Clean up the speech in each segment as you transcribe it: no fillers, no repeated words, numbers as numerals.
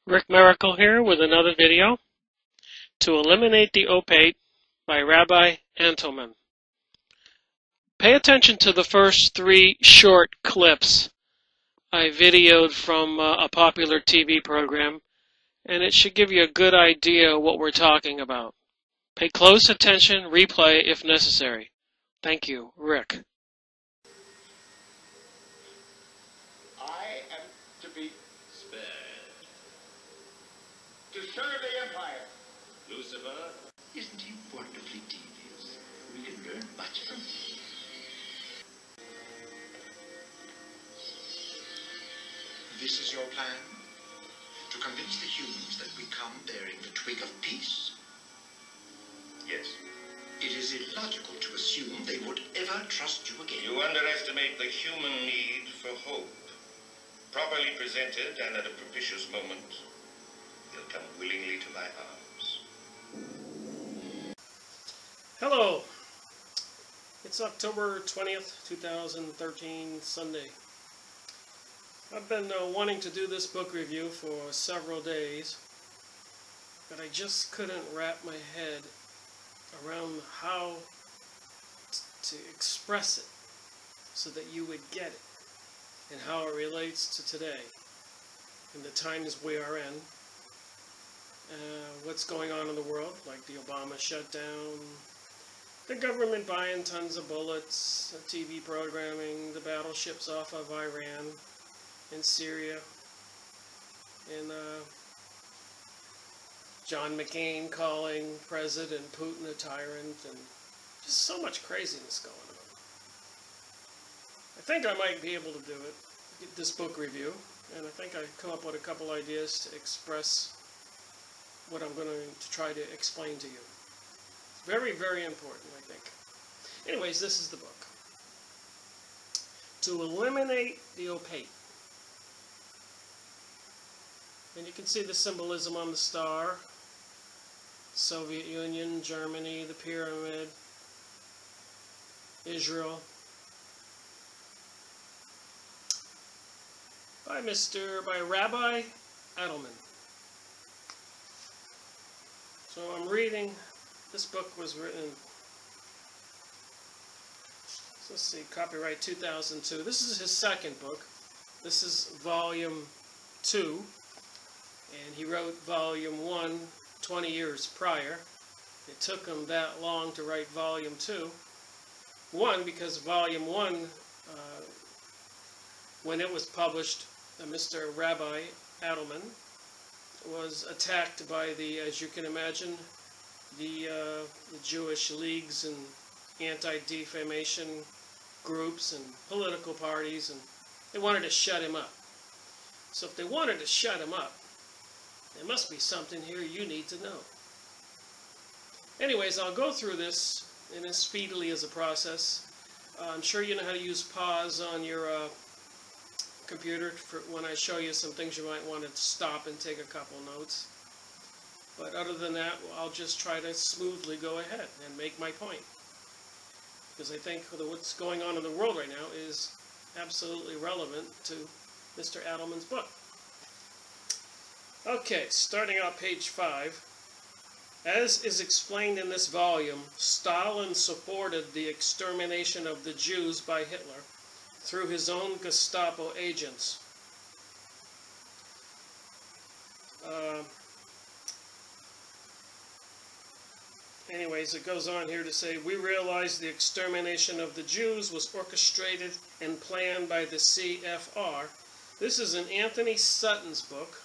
Rick Miracle here with another video to Eliminate the Opiate by Marvin Antelman. Pay attention to the first 3 short clips I videoed from a popular TV program, and it should give you a good idea what we're talking about. Pay close attention, replay if necessary. Thank you, Rick. I am to be spared. To serve the Empire. Lucifer, isn't he wonderfully devious? We can learn much from him. This is your plan? To convince the humans that we come bearing the twig of peace? Yes. It is illogical to assume they would ever trust you again. You underestimate the human need for hope. Properly presented and at a propitious moment, they'll come willingly to my arms. Hello. It's October 20th, 2013, Sunday. I've been wanting to do this book review for several days, but I just couldn't wrap my head around how to express it so that you would get it and how it relates to today and the times we are in, what's going on in the world, like the Obama shutdown, the government buying tons of bullets, TV programming, the battleships off of Iran and Syria, and John McCain calling President Putin a tyrant, and just so much craziness going on. I think I might be able to do it, get this book review, and I think I've come up with a couple ideas to express what I'm going to try to explain to you. It's very, very important, I think. Anyways, this is the book. To Eliminate the Opiate. And you can see the symbolism on the star. Soviet Union, Germany, the pyramid, Israel. By Marvin Antelman. So I'm reading, this book was written, let's see, copyright 2002. This is his second book. This is volume 2. And he wrote volume 1 20 years prior. It took him that long to write volume 2. One, because volume 1, when it was published, Mr. Marvin Antelman was attacked by the, as you can imagine, the Jewish leagues and anti-defamation groups and political parties, and they wanted to shut him up. So if they wanted to shut him up, there must be something here you need to know. Anyways, I'll go through this and as speedily as a process. I'm sure you know how to use pause on your computer for when I show you some things you might want to stop and take a couple notes. But other than that, I'll just try to smoothly go ahead and make my point. Because I think what's going on in the world right now is absolutely relevant to Mr. Antelman's book. Okay, starting out page 5. As is explained in this volume, Stalin supported the extermination of the Jews by Hitler through his own Gestapo agents. Anyways, it goes on here to say, we realize the extermination of the Jews was orchestrated and planned by the CFR. This is in Anthony Sutton's book,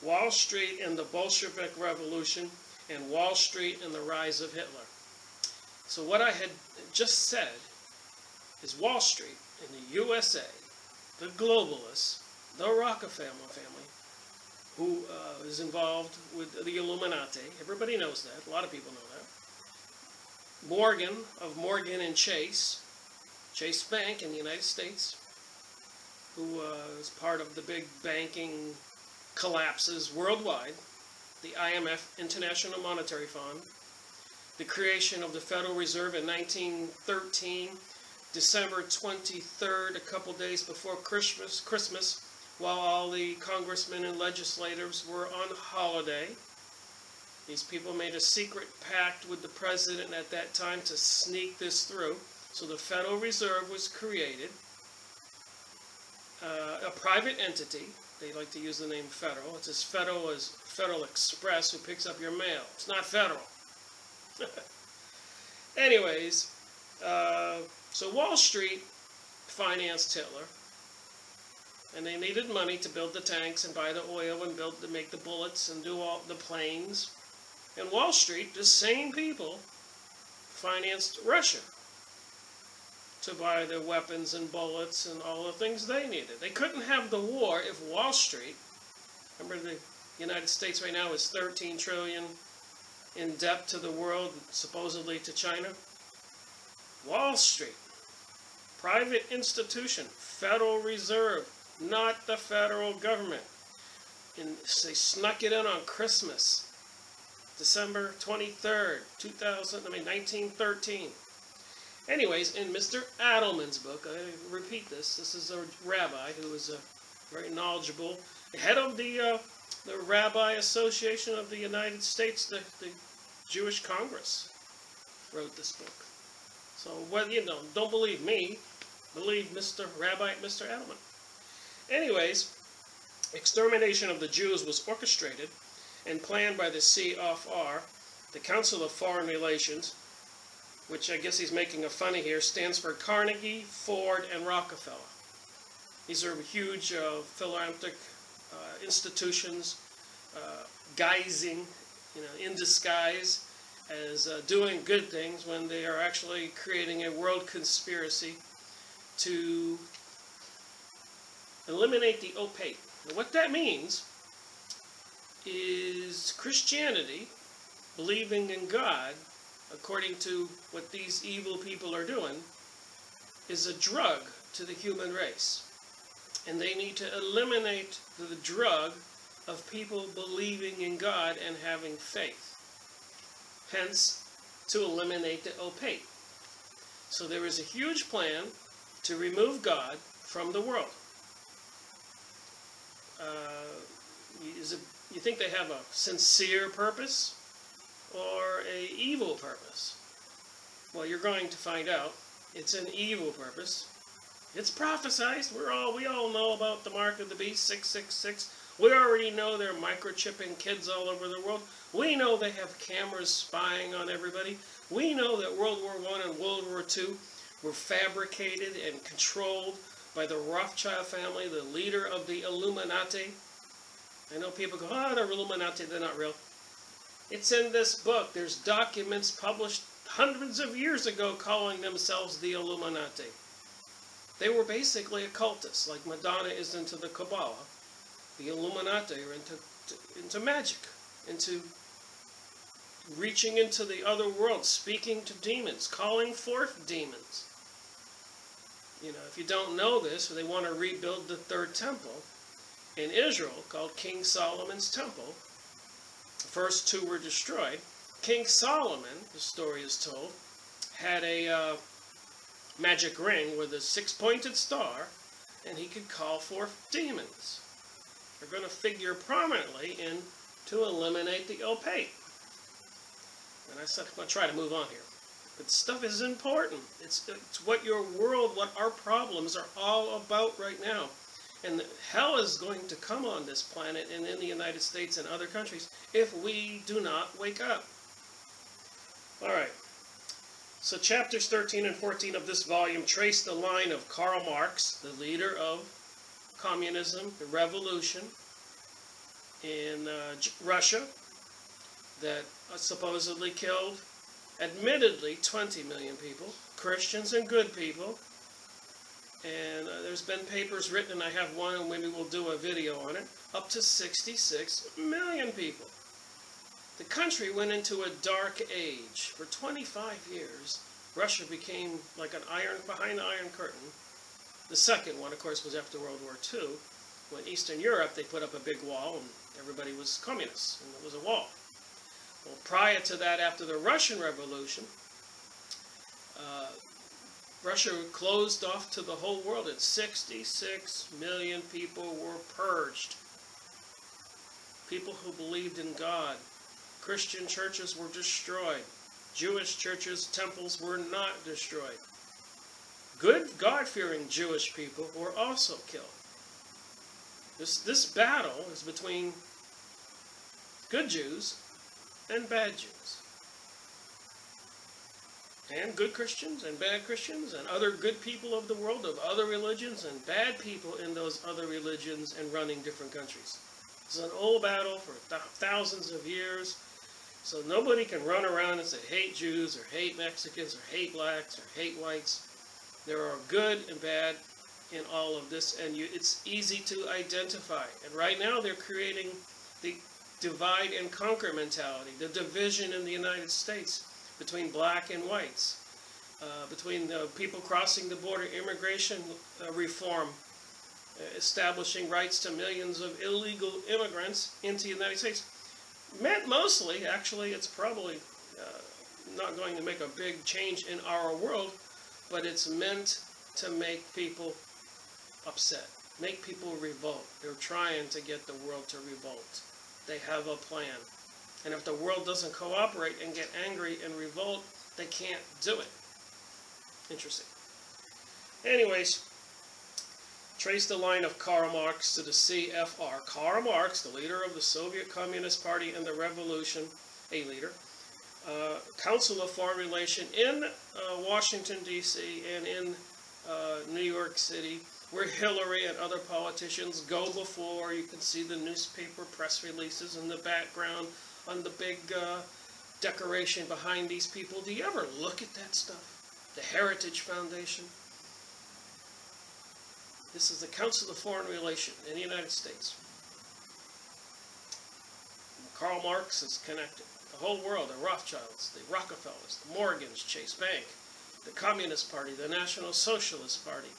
Wall Street and the Bolshevik Revolution, and Wall Street and the Rise of Hitler. So what I had just said is Wall Street in the USA, the globalists, the Rockefeller family, who is involved with the Illuminati. Everybody knows that. A lot of people know that. Morgan of Morgan and Chase Bank in the United States, who is part of the big banking collapses worldwide, the IMF, International Monetary Fund, the creation of the Federal Reserve in 1913, December 23rd, a couple days before Christmas, while all the congressmen and legislators were on holiday. These people made a secret pact with the president at that time to sneak this through. So the Federal Reserve was created, a private entity. They like to use the name federal. It's as federal as Federal Express, who picks up your mail. It's not federal. Anyways, so Wall Street financed Hitler, and they needed money to build the tanks and buy the oil and to make the bullets and do all the planes. And Wall Street, the same people, financed Russia to buy the weapons and bullets and all the things they needed. They couldn't have the war if Wall Street, remember the United States right now is 13 trillion in debt to the world, supposedly to China. Wall Street, private institution, Federal Reserve, not the federal government. And they snuck it in on Christmas, December 23rd, 1913. Anyways, in Mr. Adolpman's book, I repeat this is a rabbi who is very knowledgeable, the head of the Rabbi Association of the United States, the Jewish Congress, wrote this book. So, well, don't believe me, believe Mr. Adolpman. Anyways, extermination of the Jews was orchestrated and planned by the CFR, the Council of Foreign Relations, which I guess he's making a funny here, stands for Carnegie, Ford, and Rockefeller. These are huge philanthropic institutions, guising, in disguise as doing good things when they are actually creating a world conspiracy to eliminate the opiate. Now, what that means is Christianity, believing in God, according to what these evil people are doing, is a drug to the human race. And they need to eliminate the drug of people believing in God and having faith. Hence, to eliminate the opiate. So there is a huge plan to remove God from the world. You think they have a sincere purpose or an evil purpose? Well, you're going to find out. It's an evil purpose. It's prophesized. We all know about the mark of the beast, 666. We already know they're microchipping kids all over the world. We know they have cameras spying on everybody. We know that World War I and World War II were fabricated and controlled by the Rothschild family, the leader of the Illuminati. I know people go, oh, they're Illuminati, they're not real. It's in this book. There's documents published hundreds of years ago calling themselves the Illuminati. They were basically occultists, like Madonna is into the Kabbalah. The Illuminati are into magic, into reaching into the other world, speaking to demons, calling forth demons. If you don't know this, they want to rebuild the third temple in Israel called King Solomon's Temple. The first two were destroyed. King Solomon, the story is told, had a magic ring with a six-pointed star, and he could call forth demons. They're going to figure prominently in to eliminate the opiate. And I said, I'm going to try to move on here. But stuff is important. It's what your world, what our problems are all about right now. And hell is going to come on this planet and in the United States and other countries if we do not wake up. All right. So chapters 13 and 14 of this volume trace the line of Karl Marx, the leader of communism, the revolution in Russia that supposedly killed, admittedly, 20 million people, Christians and good people. And there's been papers written, and I have one, and maybe we'll do a video on it, up to 66 million people. The country went into a dark age. For 25 years, Russia became like behind the Iron Curtain. The second one, of course, was after World War II, when Eastern Europe, they put up a big wall, and everybody was communists, and it was a wall. Well, prior to that, after the Russian Revolution, Russia closed off to the whole world, and 66 million people were purged. People who believed in God. Christian churches were destroyed. Jewish churches, temples were not destroyed. Good, God-fearing Jewish people were also killed. This battle is between good Jews and bad Jews. And good Christians and bad Christians and other good people of the world, of other religions, and bad people in those other religions and running different countries. It's an old battle for thousands of years. So nobody can run around and say hate Jews or hate Mexicans or hate blacks or hate whites. There are good and bad in all of this, and it's easy to identify. And right now they're creating the divide and conquer mentality, the division in the United States between black and whites, between the people crossing the border, immigration reform, establishing rights to millions of illegal immigrants into the United States. Meant mostly, actually, it's probably not going to make a big change in our world, but it's meant to make people upset, make people revolt. They're trying to get the world to revolt. They have a plan. And if the world doesn't cooperate and get angry and revolt, they can't do it. Interesting. Anyways, trace the line of Karl Marx to the CFR. Karl Marx, the leader of the Soviet Communist Party and the Revolution, a leader, Council of Foreign Relations in Washington, D.C. and in New York City, where Hillary and other politicians go before. You can see the newspaper press releases in the background on the big decoration behind these people. Do you ever look at that stuff? The Heritage Foundation. This is the Council of Foreign Relations in the United States. Karl Marx is connected. The whole world, the Rothschilds, the Rockefellers, the Morgans, Chase Bank, the Communist Party, the National Socialist Party,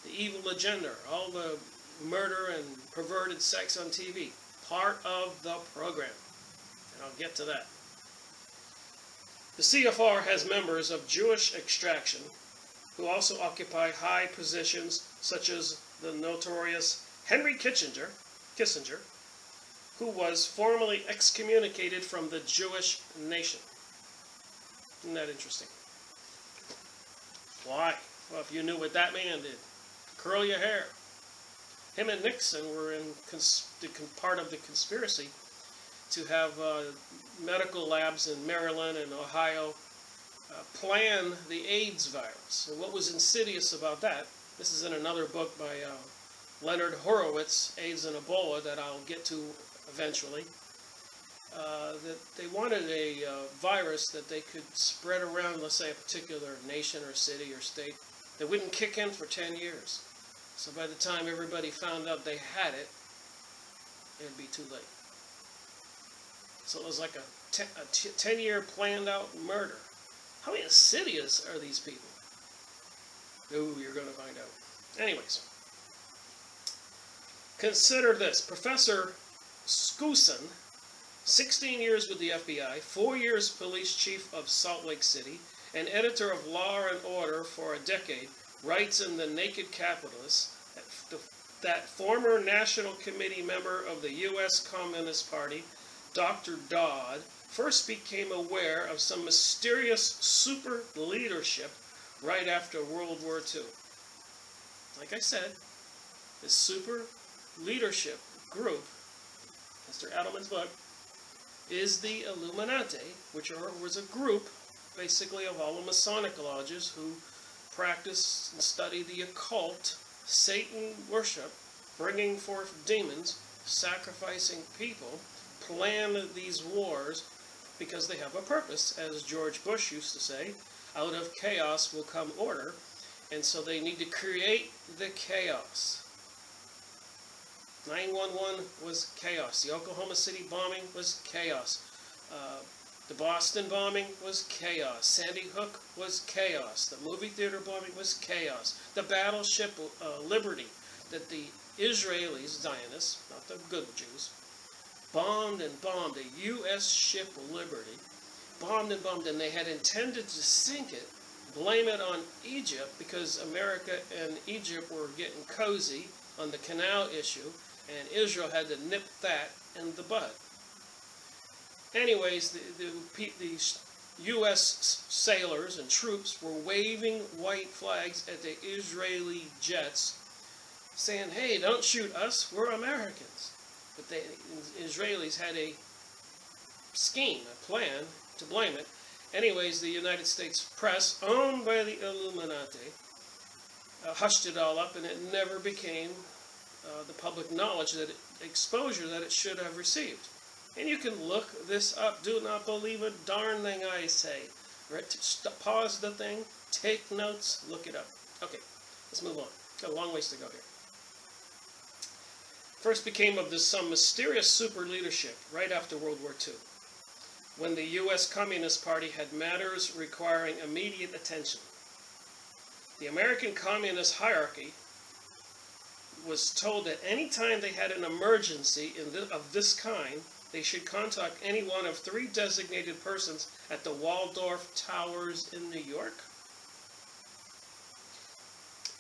the evil agenda, all the murder and perverted sex on TV, part of the program. And I'll get to that. The CFR has members of Jewish extraction who also occupy high positions, such as the notorious Henry Kissinger, who was formally excommunicated from the Jewish nation. Isn't that interesting? Why? Well, if you knew what that man did, curl your hair. Him and Nixon were in part of the conspiracy to have medical labs in Maryland and Ohio plan the AIDS virus. And what was insidious about that, this is in another book by Leonard Horowitz, AIDS and Ebola, that I'll get to eventually, that they wanted a virus that they could spread around, let's say, a particular nation or city or state that wouldn't kick in for 10 years. So by the time everybody found out they had it, it'd be too late. So it was like a 10-year planned out murder. How insidious are these people? Ooh, you're going to find out. Anyways, consider this. Professor Skusin, 16 years with the FBI, 4 years police chief of Salt Lake City, and editor of Law and Order for a decade, writes in The Naked Capitalist that former National Committee member of the U.S. Communist Party, Dr. Dodd, first became aware of some mysterious super leadership right after World War II. Like I said, this super leadership group, Mr. Adelman's book, is the Illuminati, which was a group basically of all the Masonic lodges who practice and study the occult, Satan worship, bringing forth demons, sacrificing people, plan these wars because they have a purpose. As George Bush used to say, out of chaos will come order, and so they need to create the chaos. 9/11 was chaos. The Oklahoma City bombing was chaos. The Boston bombing was chaos. Sandy Hook was chaos. The movie theater bombing was chaos. The battleship Liberty that the Israelis, Zionists, not the good Jews, bombed and bombed, the U.S. ship Liberty, bombed, and they had intended to sink it blame it on Egypt because America and Egypt were getting cozy on the canal issue, and Israel had to nip that in the bud. Anyways, the U.S. sailors and troops were waving white flags at the Israeli jets, saying, hey, don't shoot us, we're Americans. But the Israelis had a scheme, a plan to blame it. Anyways, the United States press, owned by the Illuminati, hushed it all up, and it never became the public knowledge, that exposure that it should have received. And you can look this up. Do not believe a darn thing I say. Right? Pause the thing, take notes, look it up. Okay, let's move on. Got a long ways to go here. First became of this some mysterious super leadership right after World War II, when the U.S. Communist Party had matters requiring immediate attention. The American Communist hierarchy was told that any time they had an emergency of this kind, they should contact any one of 3 designated persons at the Waldorf Towers in New York.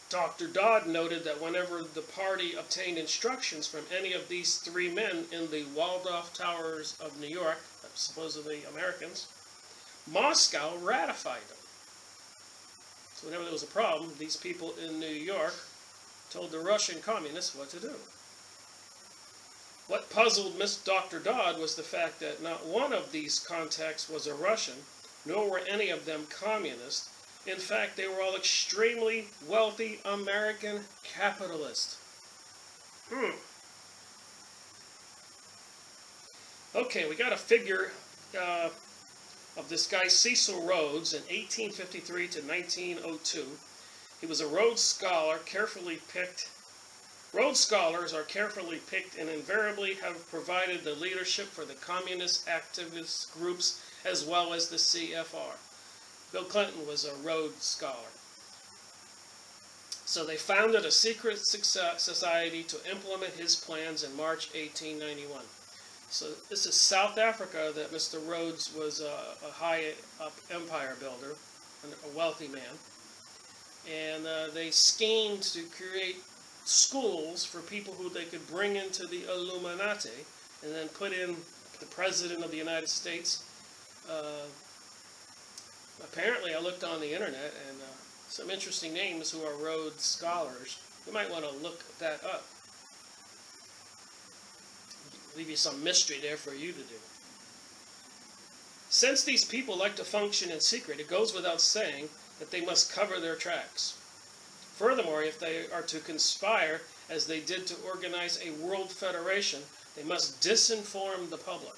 Dr. Dodd noted that whenever the party obtained instructions from any of these 3 men in the Waldorf Towers of New York, supposedly Americans, Moscow ratified them. So whenever there was a problem, these people in New York told the Russian communists what to do. What puzzled Miss Dr. Dodd was the fact that not one of these contacts was a Russian, nor were any of them communist. In fact, they were all extremely wealthy American capitalists. Okay, we got a figure of this guy Cecil Rhodes in 1853 to 1902. He was a Rhodes Scholar, carefully picked. Rhodes Scholars are carefully picked and invariably have provided the leadership for the communist activist groups as well as the CFR. Bill Clinton was a Rhodes Scholar. So they founded a secret society to implement his plans in March 1891. So this is South Africa that Mr. Rhodes was a high-up empire builder, a wealthy man. And they schemed to create schools for people who they could bring into the Illuminati and then put in the President of the United States. Apparently, I looked on the internet, and some interesting names who are Rhodes Scholars. You might want to look that up. Leave you some mystery there for you to do. Since these people like to function in secret, it goes without saying that they must cover their tracks. Furthermore, if they are to conspire, as they did to organize a world federation, they must disinform the public.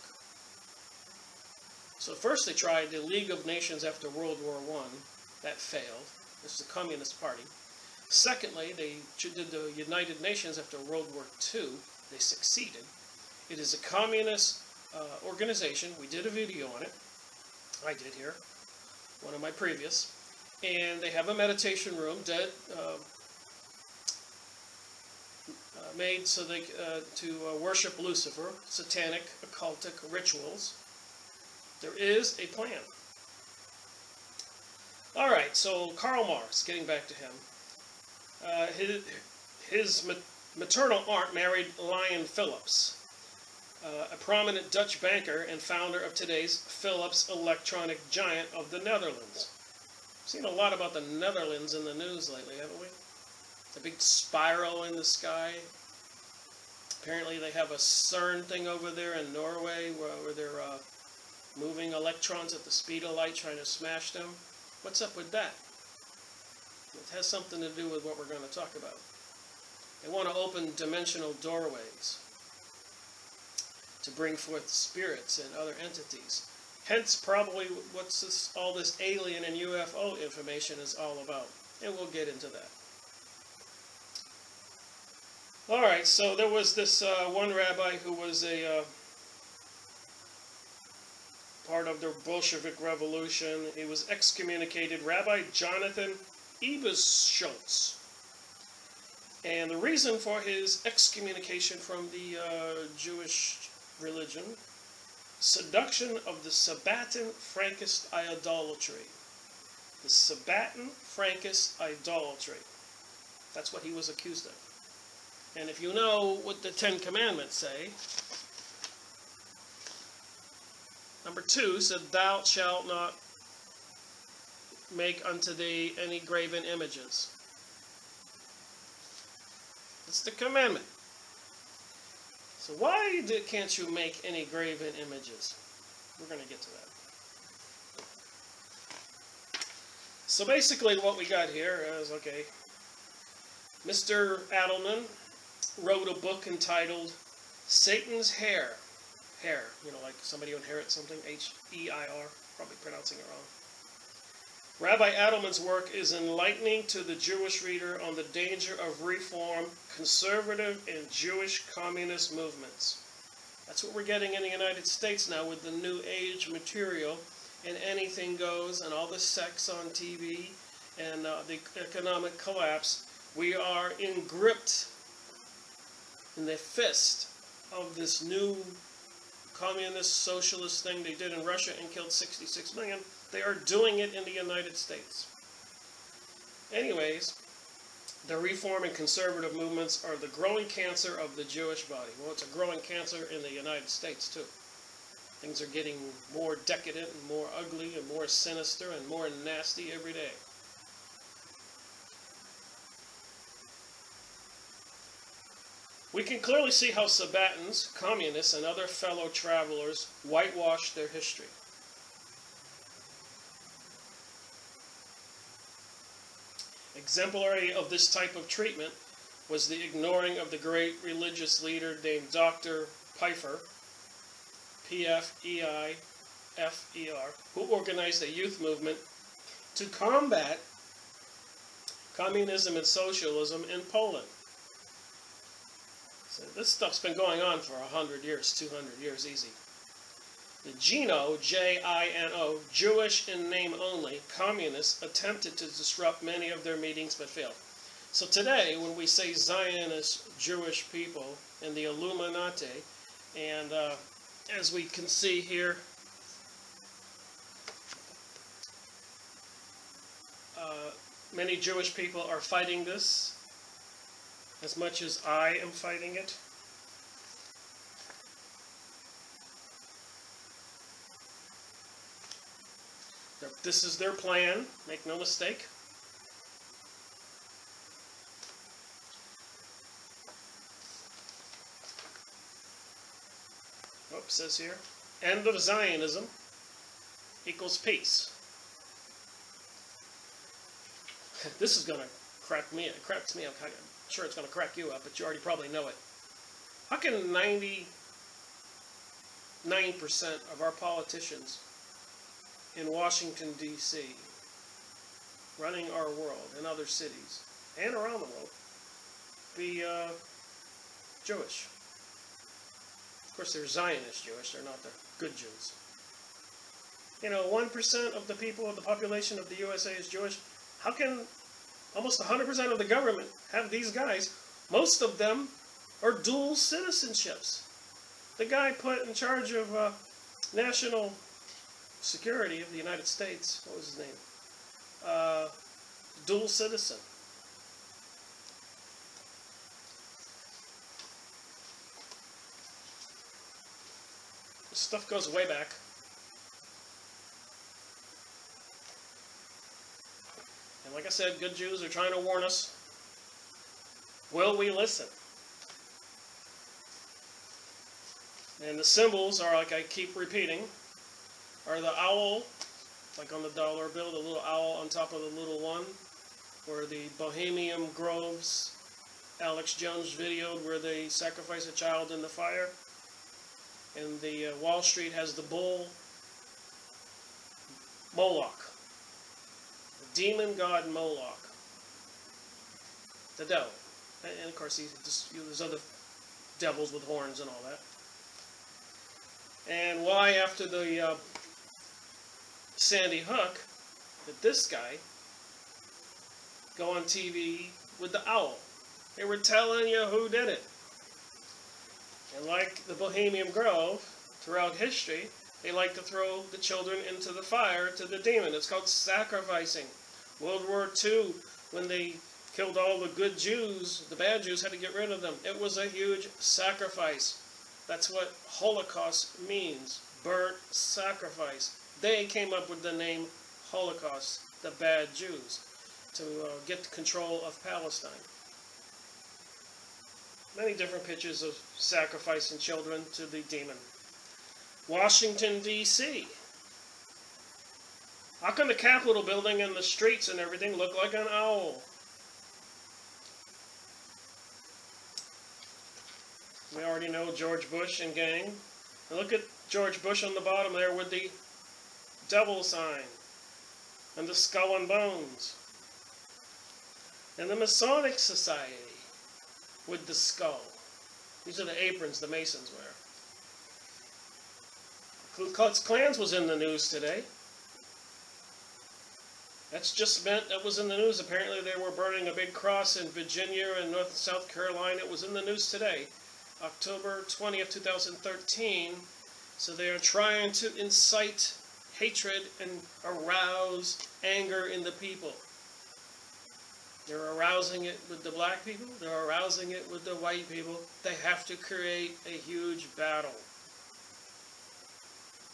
So first they tried the League of Nations after World War I. That failed. This is the Communist Party. Secondly, they did the United Nations after World War II. They succeeded. It is a communist organization. We did a video on it. I did here. One of my previous. And they have a meditation room made so they to worship Lucifer, satanic, occultic rituals. There is a plan. All right, so Karl Marx, getting back to him, his maternal aunt married Lion Philips, a prominent Dutch banker and founder of today's Philips electronic giant of the Netherlands. Seen a lot about the Netherlands in the news lately, haven't we? The big spiral in the sky. Apparently they have a CERN thing over there in Norway where they're moving electrons at the speed of light, trying to smash them. What's up with that? It has something to do with what we're going to talk about. They want to open dimensional doorways to bring forth spirits and other entities. Hence, probably what's all this alien and UFO information is all about. And we'll get into that. All right, so there was this one rabbi who was a part of the Bolshevik Revolution. He was excommunicated, Rabbi Jonathan Eberschultz. And the reason for his excommunication from the Jewish religion: seduction of the Sabbatian Frankist idolatry. the Sabbatian Frankist idolatry. That's what he was accused of. And if you know what the Ten Commandments say, number 2 said, "Thou shalt not make unto thee any graven images." That's the commandment. So why can't you make any graven images? We're going to get to that. So basically what we got here is, okay, Mr. Adolph wrote a book entitled Satan's Hair. Hair, you know, like somebody who inherits something, H-E-I-R, probably pronouncing it wrong. Rabbi Adolph's work is enlightening to the Jewish reader on the danger of reform, conservative, and Jewish communist movements. That's what we're getting in the United States now with the New Age material, and anything goes, and all the sex on TV, and the economic collapse. We are gripped in the fist of this new communist socialist thing they did in Russia and killed 66 million. They are doing it in the United States. Anyways, the reform and conservative movements are the growing cancer of the Jewish body. Well, it's a growing cancer in the United States too. Things are getting more decadent and more ugly and more sinister and more nasty every day. We can clearly see how Sabbatins, communists, and other fellow travelers whitewashed their history. Exemplary of this type of treatment was the ignoring of the great religious leader named Dr. Pfeiffer, P-F-E-I-F-E-R, who organized a youth movement to combat communism and socialism in Poland. So this stuff's been going on for 100 years, 200 years easy. The Gino, J-I-N-O, Jewish in name only, communists attempted to disrupt many of their meetings but failed. So today, when we say Zionist Jewish people and the Illuminati, and as we can see here, many Jewish people are fighting this as much as I am fighting it. This is their plan, make no mistake. Oops, says here, end of Zionism equals peace. This is going to crack me. It cracks me up. I'm sure it's going to crack you up, but you already probably know it. How can 99% of our politicians in Washington, D.C., running our world and other cities and around the world, be Jewish? Of course, they're Zionist Jewish. They're not the good Jews. You know, 1% of the people of the population of the USA is Jewish. How can almost 100% of the government have these guys? Most of them are dual citizenships. The guy put in charge of national security of the United States, what was his name? Dual citizen. This stuff goes way back. And like I said, good Jews are trying to warn us. Will we listen? And the symbols are, like I keep repeating, are the owl, like on the dollar bill, the little owl on top of the little one, or the Bohemian Groves, Alex Jones videoed where they sacrifice a child in the fire. And the Wall Street has the bull, Moloch, the demon god Moloch, the devil. And of course, there's other devils with horns and all that. And why, after the Sandy Hook, did this guy go on TV with the owl? They were telling you who did it. And like the Bohemian Grove, throughout history, They like to throw the children into the fire to the demon. It's called sacrificing. World War II, when they killed all the good Jews, the bad Jews had to get rid of them. It was a huge sacrifice. That's what Holocaust means. Burnt sacrifice. They came up with the name Holocaust, the bad Jews, to get control of Palestine. Many different pictures of sacrificing children to the demon. Washington, D.C. How come the Capitol building and the streets and everything look like an owl? We already know George Bush and gang. And look at George Bush on the bottom there with the devil sign and the skull and bones. And the Masonic Society with the skull. These are the aprons the Masons wear. Ku Klux Klan was in the news today. That's just meant that was in the news. Apparently they were burning a big cross in Virginia and North and South Carolina. It was in the news today, October 20th, 2013. So they are trying to incite hatred and arouse anger in the people. They're arousing it with the black people. They're arousing it with the white people. They have to create a huge battle.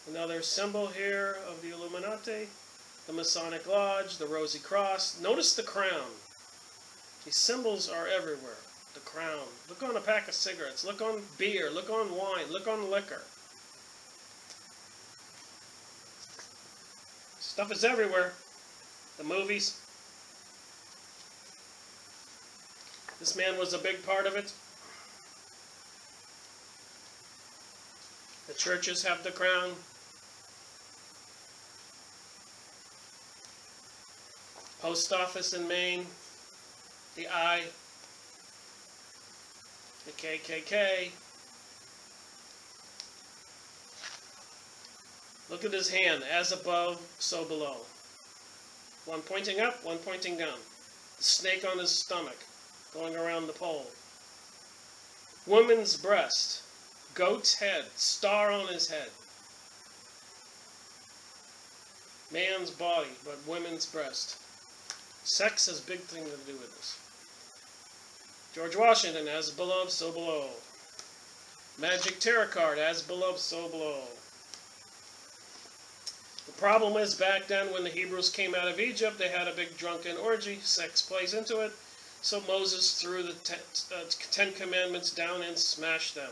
Another symbol here of the Illuminati, the Masonic Lodge, the Rosy Cross. Notice the crown. These symbols are everywhere. The crown. Look on a pack of cigarettes. Look on beer. Look on wine. Look on liquor. Stuff is everywhere. The movies. This man was a big part of it. The churches have the crown. Post office in Maine, the I, the KKK. Look at his hand, as above, so below. One pointing up, one pointing down. The snake on his stomach, going around the pole. Woman's breast, goat's head, star on his head. Man's body, but women's breast. Sex has a big thing to do with this. George Washington, as above, so below. Magic tarot card, as above, so below. The problem is, back then when the Hebrews came out of Egypt, they had a big drunken orgy. Sex plays into it. So Moses threw the Ten Commandments down and smashed them.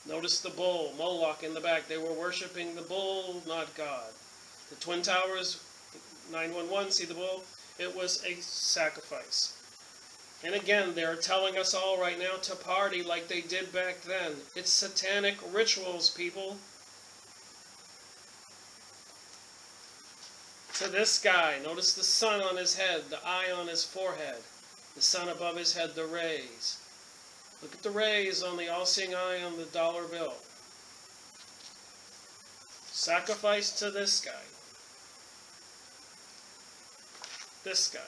Notice the bull, Moloch in the back. They were worshiping the bull, not God. The Twin Towers, 911, see the bull? It was a sacrifice. And again, they're telling us all right now to party like they did back then. It's satanic rituals, people. To this guy, notice the sun on his head, the eye on his forehead, the sun above his head, the rays. Look at the rays on the all-seeing eye on the dollar bill. Sacrifice to this guy. This guy.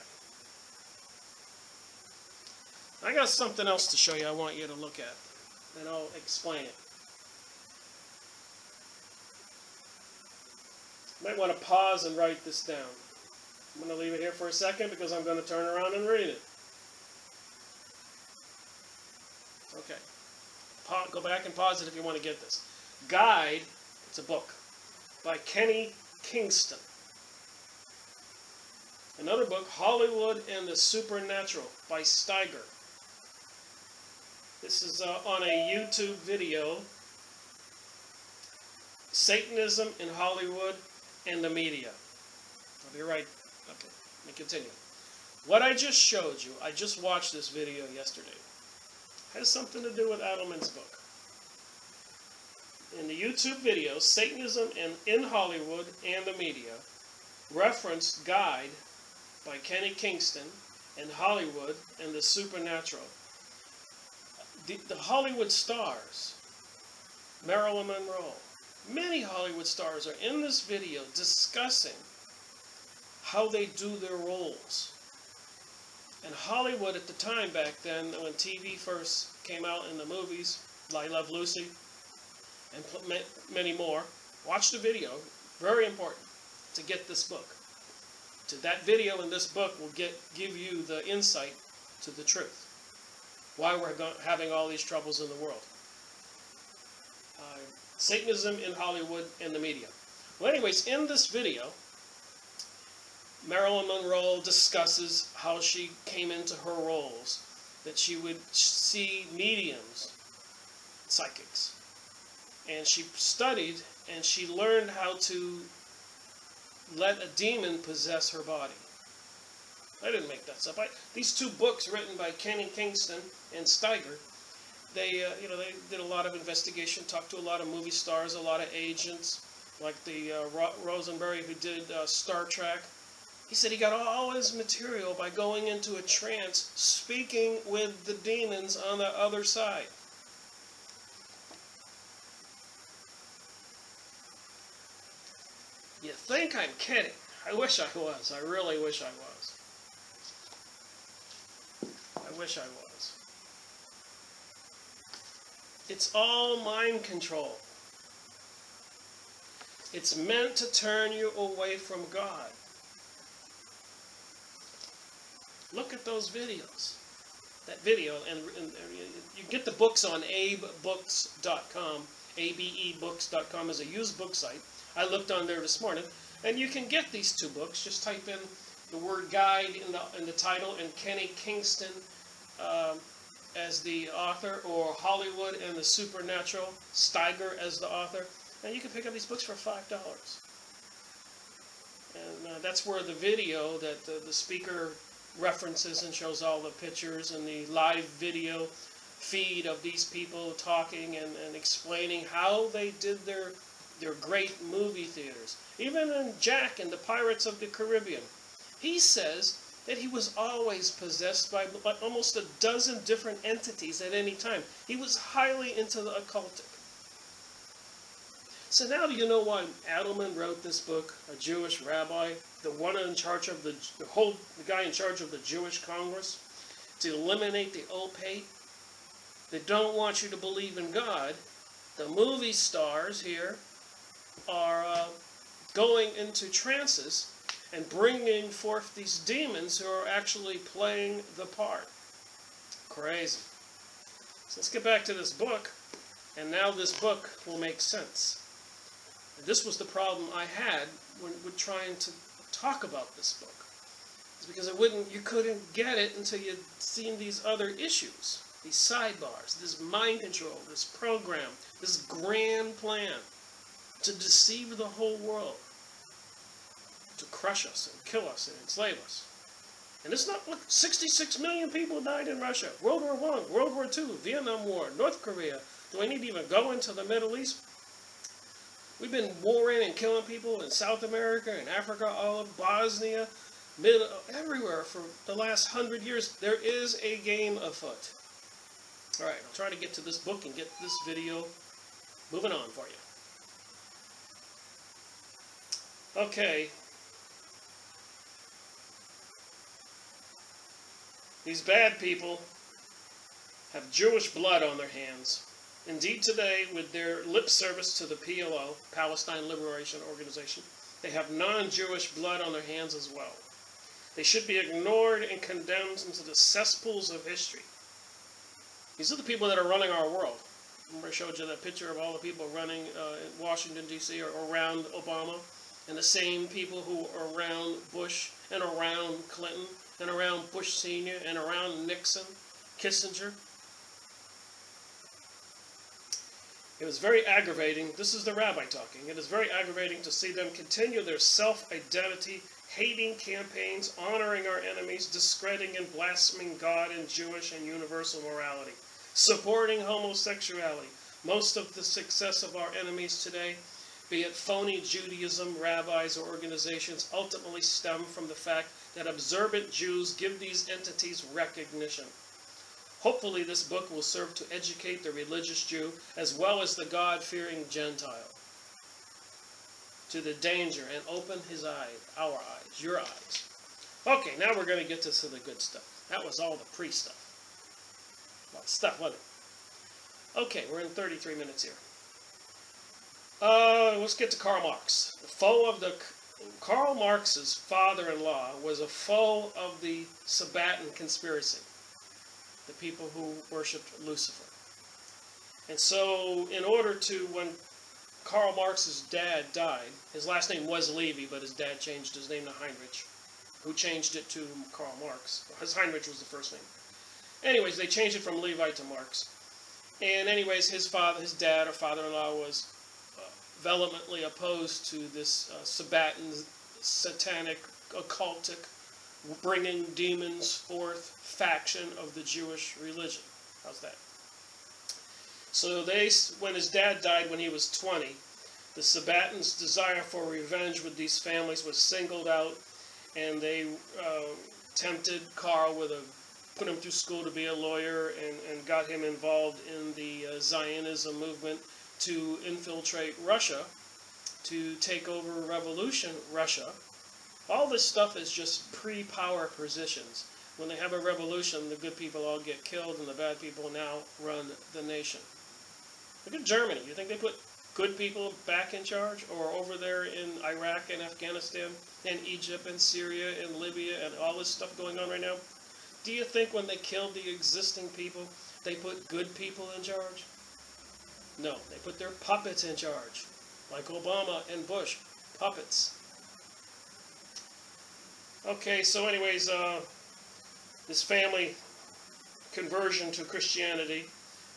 I got something else to show you I want you to look at, and I'll explain it. You might want to pause and write this down. I'm going to leave it here for a second because I'm going to turn around and read it. Okay. Go back and pause it if you want to get this. Guide, it's a book, by Kenny Kingston. Another book, Hollywood and the Supernatural, by Steiger. This is on a YouTube video, Satanism in Hollywood and the Media. I'll be right. Okay, let me continue. What I just showed you, I just watched this video yesterday, has something to do with Adelman's book. In the YouTube video, Satanism in Hollywood and the Media, referenced Guide by Kenny Kingston and Hollywood and the Supernatural. The Hollywood stars, Marilyn Monroe, many Hollywood stars are in this video discussing how they do their roles. And Hollywood at the time back then, when TV first came out in the movies, I Love Lucy, and many more, Watch the video. Very important to get this book. That video in this book will give you the insight to the truth. Why we're having all these troubles in the world. Satanism in Hollywood and the media. Well, anyways, in this video, Marilyn Monroe discusses how she came into her roles, that she would see mediums, psychics, and she studied and she learned how to let a demon possess her body. I didn't make that stuff. These two books written by Kenny Kingston and Steiger, they did a lot of investigation, talked to a lot of movie stars, a lot of agents, like the Rosenberry who did Star Trek. He said he got all his material by going into a trance, speaking with the demons on the other side. You think I'm kidding? I wish I was. I really wish I was. I wish I was. It's all mind control. It's meant to turn you away from God. Look at those videos. That video, and you get the books on abebooks.com. abebooks.com is a used book site. I looked on there this morning, and you can get these two books. Just type in the word guide in the title, and Kenny Kingston as the author, or Hollywood and the Supernatural, Steiger as the author, and you can pick up these books for $5. And that's where the video that the speaker references and shows all the pictures, and the live video feed of these people talking and explaining how they did their great movie theaters. Even in Jack and the Pirates of the Caribbean, he says that he was always possessed by almost a dozen different entities at any time. He was highly into the occultic. So now do you know why Adolph wrote this book, a Jewish rabbi, the one in charge of the guy in charge of the Jewish Congress, to eliminate the opiate? They don't want you to believe in God. The movie stars here are going into trances and bringing forth these demons who are actually playing the part. Crazy. So let's get back to this book, and now this book will make sense. This was the problem I had when trying to talk about this book. It's because you couldn't get it until you'd seen these other issues, these sidebars, this mind control, this program, this grand plan to deceive the whole world, to crush us and kill us and enslave us. And it's not, look, 66 million people died in Russia. World War I, World War II, Vietnam War, North Korea. Do I need to even go into the Middle East? We've been warring and killing people in South America and Africa, all of Bosnia, everywhere for the last 100 years. There is a game afoot. All right, I'll try to get to this book and get this video moving on for you. Okay. These bad people have Jewish blood on their hands. Indeed, today, with their lip service to the PLO, Palestine Liberation Organization, they have non-Jewish blood on their hands as well. They should be ignored and condemned into the cesspools of history. These are the people that are running our world. Remember I showed you that picture of all the people running in Washington, D.C. or around Obama? And the same people who are around Bush and around Clinton and around Bush Sr. and around Nixon, Kissinger. It was very aggravating. This is the rabbi talking. It is very aggravating to see them continue their self-identity, hating campaigns, honoring our enemies, discrediting and blaspheming God and Jewish and universal morality, supporting homosexuality. Most of the success of our enemies today, be it phony Judaism, rabbis, or organizations, ultimately stem from the fact that observant Jews give these entities recognition. Hopefully this book will serve to educate the religious Jew as well as the God-fearing Gentile to the danger and open his eyes, our eyes, your eyes. Okay, now we're going to get to the good stuff. That was all the pre-stuff. A lot of stuff, wasn't it? Okay, we're in 33 minutes here. Let's get to Karl Marx. Karl Marx's father-in-law was a foe of the Sabbatian conspiracy, the people who worshipped Lucifer. And so, in order to, when Karl Marx's dad died, his last name was Levy, but his dad changed his name to Heinrich, who changed it to Karl Marx. Heinrich was the first name. Anyways, they changed it from Levi to Marx. And anyways, his dad or father-in-law was vehemently opposed to this Sabbatian, satanic, occultic, bringing demons forth faction of the Jewish religion. How's that? So when his dad died when he was 20, the Sabbatians' desire for revenge with these families was singled out, and they tempted Karl put him through school to be a lawyer, and got him involved in the Zionism movement to infiltrate Russia, to take over revolution Russia. All this stuff is just pre-power positions. When they have a revolution, the good people all get killed, and the bad people now run the nation. Look at Germany. You think they put good people back in charge? Or over there in Iraq and Afghanistan and Egypt and Syria and Libya and all this stuff going on right now? Do you think when they killed the existing people, they put good people in charge? No, they put their puppets in charge, like Obama and Bush. Puppets. Okay, so anyways, this family conversion to Christianity,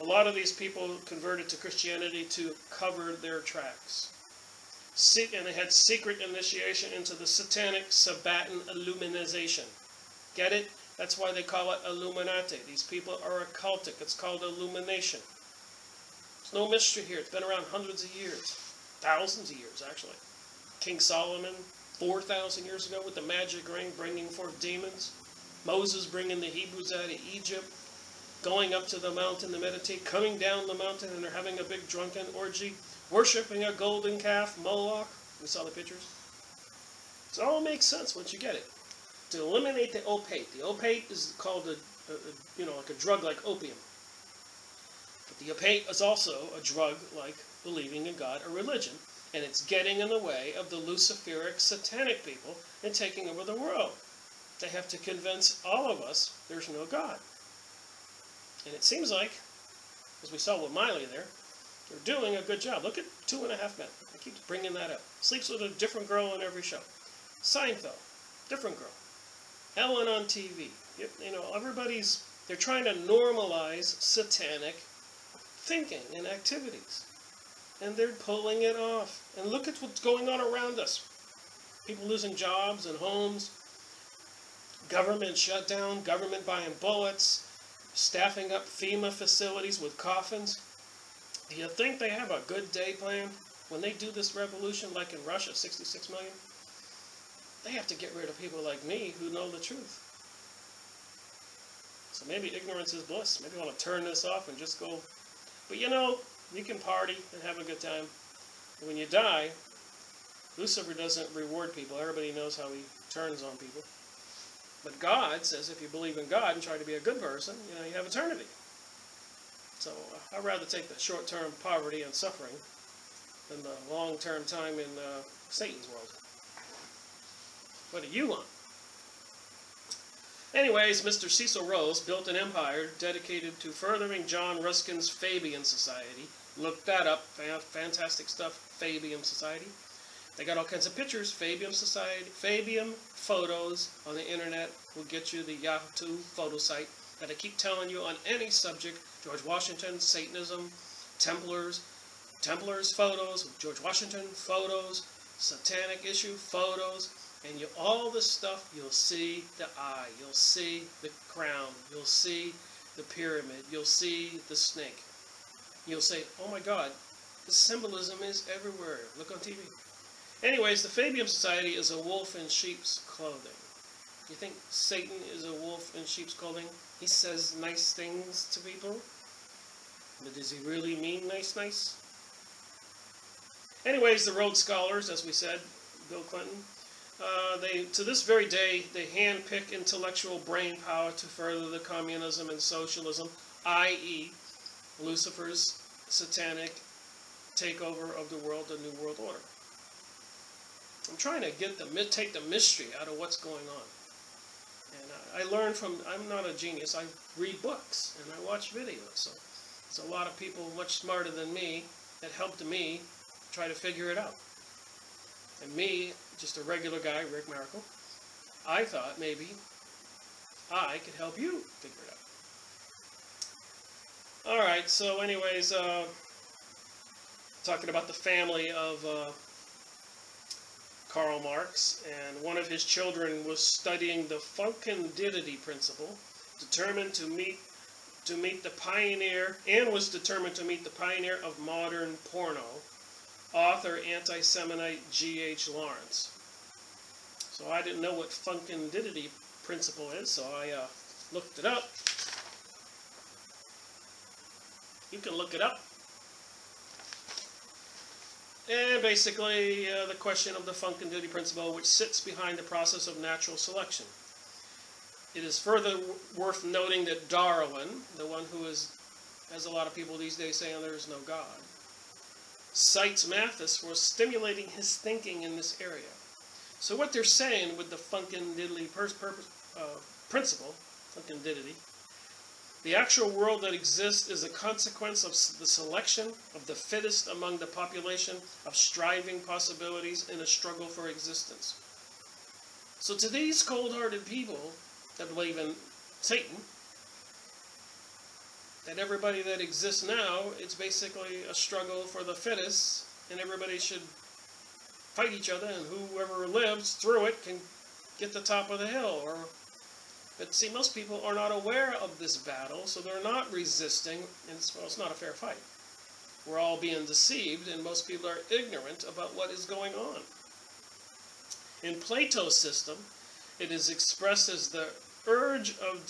a lot of these people converted to Christianity to cover their tracks. And they had secret initiation into the satanic Sabbatian Illuminization. Get it? That's why they call it Illuminati. These people are occultic. It's called illumination. There's no mystery here. It's been around hundreds of years. Thousands of years, actually. King Solomon, 4,000 years ago, with the magic ring, bringing forth demons. Moses bringing the Hebrews out of Egypt. Going up to the mountain to meditate. Coming down the mountain, and they're having a big drunken orgy. Worshipping a golden calf, Moloch. We saw the pictures. So it all makes sense once you get it. To eliminate the opiate. The opiate is called like a drug like opium. But the opiate is also a drug like believing in God or religion. And it's getting in the way of the Luciferic satanic people and taking over the world. They have to convince all of us there's no God. And it seems like, as we saw with Miley there, they're doing a good job. Look at 2.5 Men. I keep bringing that up. Sleeps with a different girl on every show. Seinfeld, different girl. Ellen on TV. They're trying to normalize satanic thinking and activities. And they're pulling it off. And look at what's going on around us. People losing jobs and homes. Government shutdown. Government buying bullets. Staffing up FEMA facilities with coffins. Do you think they have a good day planned when they do this revolution like in Russia, 66 million? They have to get rid of people like me who know the truth. So maybe ignorance is bliss. Maybe I want to turn this off and just go. But you can party and have a good time. But when you die, Lucifer doesn't reward people. Everybody knows how he turns on people. But God says if you believe in God and try to be a good person, you have eternity. So I'd rather take the short-term poverty and suffering than the long-term time in Satan's world. What do you want? Anyways, Mr. Cecil Rose built an empire dedicated to furthering John Ruskin's Fabian Society. Look that up. Fantastic stuff. Fabian Society. They got all kinds of pictures. Fabian Society. Fabian photos on the internet will get you the Yahoo photo site that I keep telling you on any subject. George Washington, Satanism, Templars photos, George Washington photos, satanic issue photos. And all this stuff, you'll see the eye, you'll see the crown, you'll see the pyramid, you'll see the snake. You'll say, oh my God, the symbolism is everywhere. Look on TV. Anyways, the Fabian Society is a wolf in sheep's clothing. You think Satan is a wolf in sheep's clothing? He says nice things to people. But does he really mean nice? Anyways, the Rhodes Scholars, as we said, Bill Clinton, to this very day, they handpick intellectual brain power to further the communism and socialism, i.e., Lucifer's satanic takeover of the world, the New World Order. I'm trying to take the mystery out of what's going on. And I learn from, I'm not a genius, I read books and I watch videos. So there's a lot of people much smarter than me that helped me try to figure it out. And me, just a regular guy, Rick Miracle, I thought maybe I could help you figure it out. Alright, so anyways, talking about the family of Karl Marx, and one of his children was studying the fecundity principle, determined to meet the pioneer, and was determined to meet the pioneer of modern porno, author anti-Semitite G.H. Lawrence. So I didn't know what fecundity principle is, so I looked it up. You can look it up. And basically, the question of the fecundity principle, which sits behind the process of natural selection. It is further worth noting that Darwin, the one who is, as a lot of people these days saying there is no God, cites Malthus for stimulating his thinking in this area. So what they're saying with the fecundity principle, fecundity, the actual world that exists is a consequence of the selection of the fittest among the population of striving possibilities in a struggle for existence. So to these cold-hearted people that believe in Satan, that everybody that exists now, it's basically a struggle for the fittest, and everybody should fight each other, and whoever lives through it can get the top of the hill. But see, most people are not aware of this battle, so they're not resisting, and it's not a fair fight. We're all being deceived, and most people are ignorant about what is going on. In Plato's system, it is expressed as the urge of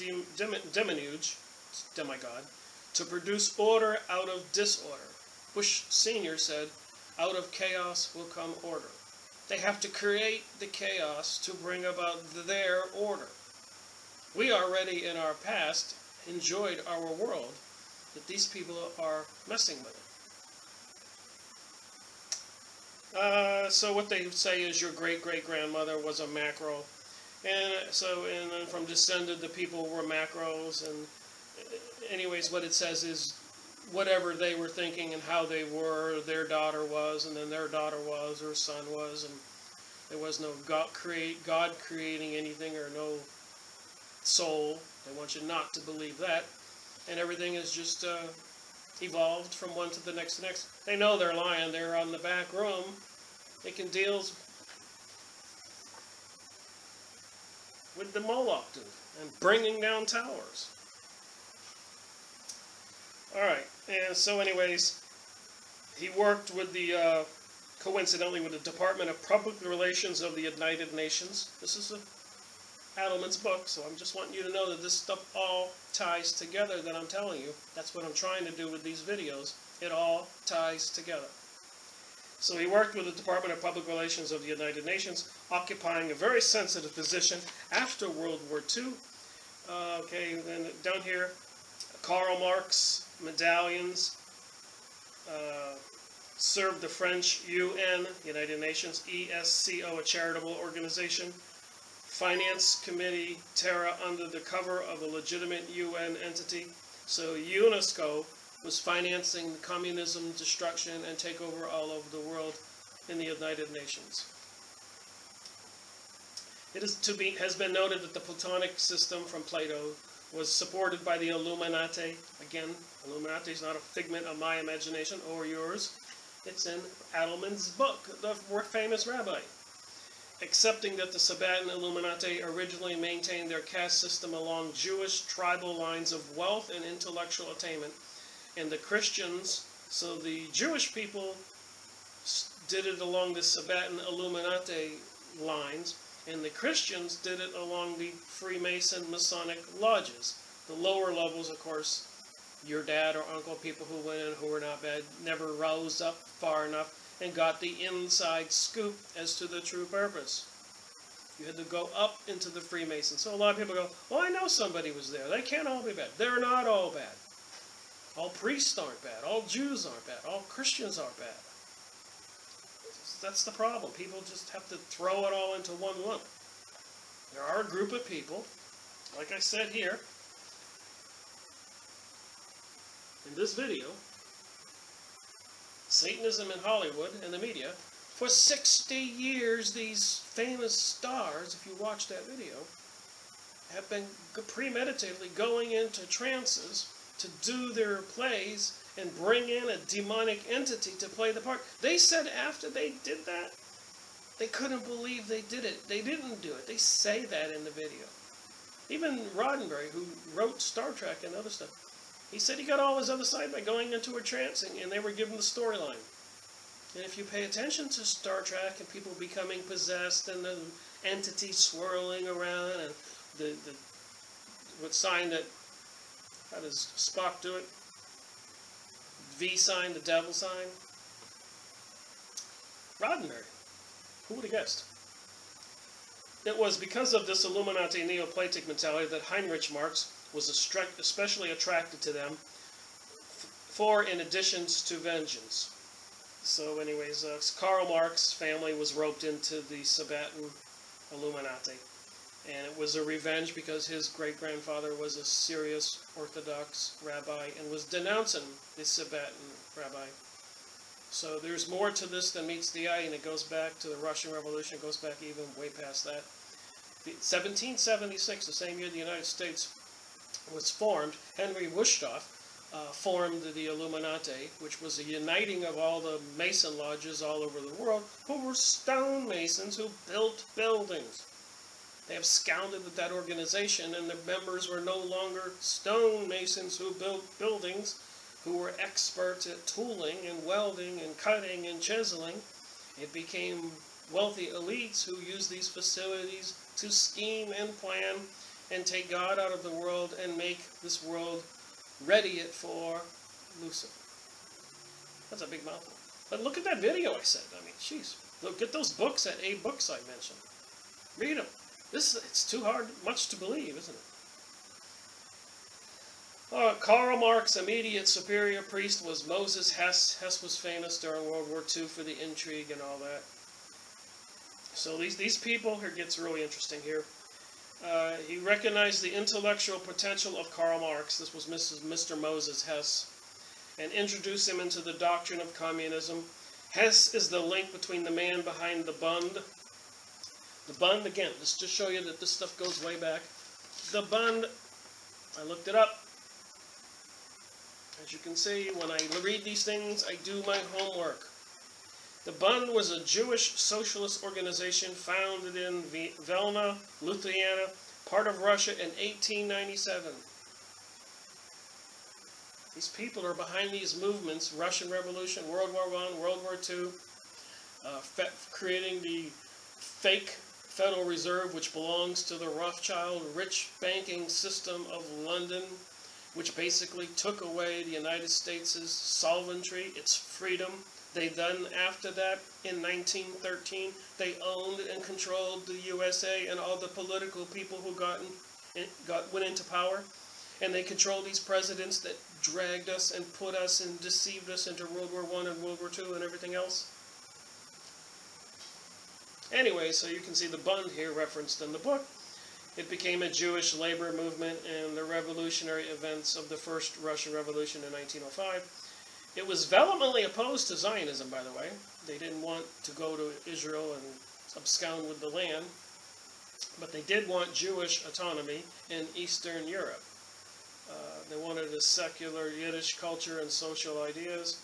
demigod, to produce order out of disorder. Bush Sr. said, out of chaos will come order. They have to create the chaos to bring about their order. We already in our past enjoyed our world, that these people are messing with it. So what they say is your great-great-grandmother was a macro, and then from descended the people were macros, and anyways what it says is whatever they were thinking and how they were, their daughter was, and then their daughter was, or son was, and there was no God creating anything, or no soul. They want you not to believe that, and everything is just evolved from one to the next. They know they're lying. They're on the back room making deals with the Moloch dude and bringing down towers. Alright, and so anyways, he worked with the, coincidentally, with the Department of Public Relations of the United Nations. This is Adolman's book, so I'm just wanting you to know that this stuff all ties together that I'm telling you. That's what I'm trying to do with these videos. It all ties together. So he worked with the Department of Public Relations of the United Nations, occupying a very sensitive position after World War II. Okay, then down here, Karl Marx medallions, served the French UN, United Nations, ESCO, a charitable organization, Finance Committee, Terra, under the cover of a legitimate UN entity. So UNESCO was financing communism, destruction, and takeover all over the world in the United Nations. It has been noted that the Platonic system from Plato was supported by the Illuminati. Again, Illuminati is not a figment of my imagination or yours. It's in Adolman's book, the famous rabbi. Accepting that the Sabbatian Illuminati originally maintained their caste system along Jewish tribal lines of wealth and intellectual attainment, and the Christians, so the Jewish people did it along the Sabbatian Illuminati lines, and the Christians did it along the Freemason Masonic lodges. The lower levels, of course, your dad or uncle, people who went in who were not bad, never rose up far enough and got the inside scoop as to the true purpose. You had to go up into the Freemasons. So a lot of people go, well, I know somebody was there. They can't all be bad. They're not all bad. All priests aren't bad. All Jews aren't bad. All Christians aren't bad. That's the problem. People just have to throw it all into one lump. There are a group of people, like I said here, in this video, Satanism in Hollywood and the media, for 60 years these famous stars, if you watch that video, have been premeditatedly going into trances to do their plays and bring in a demonic entity to play the part. They said after they did that, they couldn't believe they did it. They didn't do it. They say that in the video. Even Roddenberry, who wrote Star Trek and other stuff, he said he got all his other side by going into a trance, and they were given the storyline. And if you pay attention to Star Trek and people becoming possessed and the entity swirling around and what sign that, how does Spock do it? V sign, the devil sign. Roddenberry. Who would have guessed? It was because of this Illuminati Neoplatic mentality that Heinrich Marx was especially attracted to them for in additions to vengeance. So anyways, Karl Marx's family was roped into the Sabbatian Illuminati. And it was a revenge because his great-grandfather was a serious Orthodox rabbi and was denouncing the Sabbatian rabbi. So there's more to this than meets the eye, and it goes back to the Russian Revolution. It goes back even way past that. 1776, the same year the United States was formed, Henry Wusthof formed the Illuminati, which was a uniting of all the Mason lodges all over the world, who were stonemasons who built buildings. They absconded with that organization, and the members were no longer stonemasons who built buildings, who were experts at tooling and welding and cutting and chiseling. It became wealthy elites who used these facilities to scheme and plan and take God out of the world and make this world ready it for Lucifer. That's a big mouthful. But look at that video I said. I mean, jeez. Look, get those books at A Books I mentioned. Read them. It's too hard, much to believe, isn't it? Karl Marx's immediate superior priest was Moses Hess. Hess was famous during World War II for the intrigue and all that. So these people, here gets really interesting here. He recognized the intellectual potential of Karl Marx. This was Mr. Moses Hess. And introduced him into the doctrine of communism. Hess is the link between the man behind the Bund. The Bund, again, just to show you that this stuff goes way back. The Bund, I looked it up. As you can see, when I read these things, I do my homework. The Bund was a Jewish socialist organization founded in Vilna, Lithuania, part of Russia in 1897. These people are behind these movements, Russian Revolution, World War I, World War II, creating the fake Federal Reserve, which belongs to the Rothschild rich banking system of London, which basically took away the United States' sovereignty, its freedom. They then, after that, in 1913, they owned and controlled the USA and all the political people who went into power. And they controlled these presidents that dragged us and put us and deceived us into World War I and World War II and everything else. Anyway, so you can see the Bund here referenced in the book. It became a Jewish labor movement in the revolutionary events of the First Russian Revolution in 1905. It was vehemently opposed to Zionism, by the way. They didn't want to go to Israel and abscond with the land. But they did want Jewish autonomy in Eastern Europe. They wanted a secular Yiddish culture and social ideas.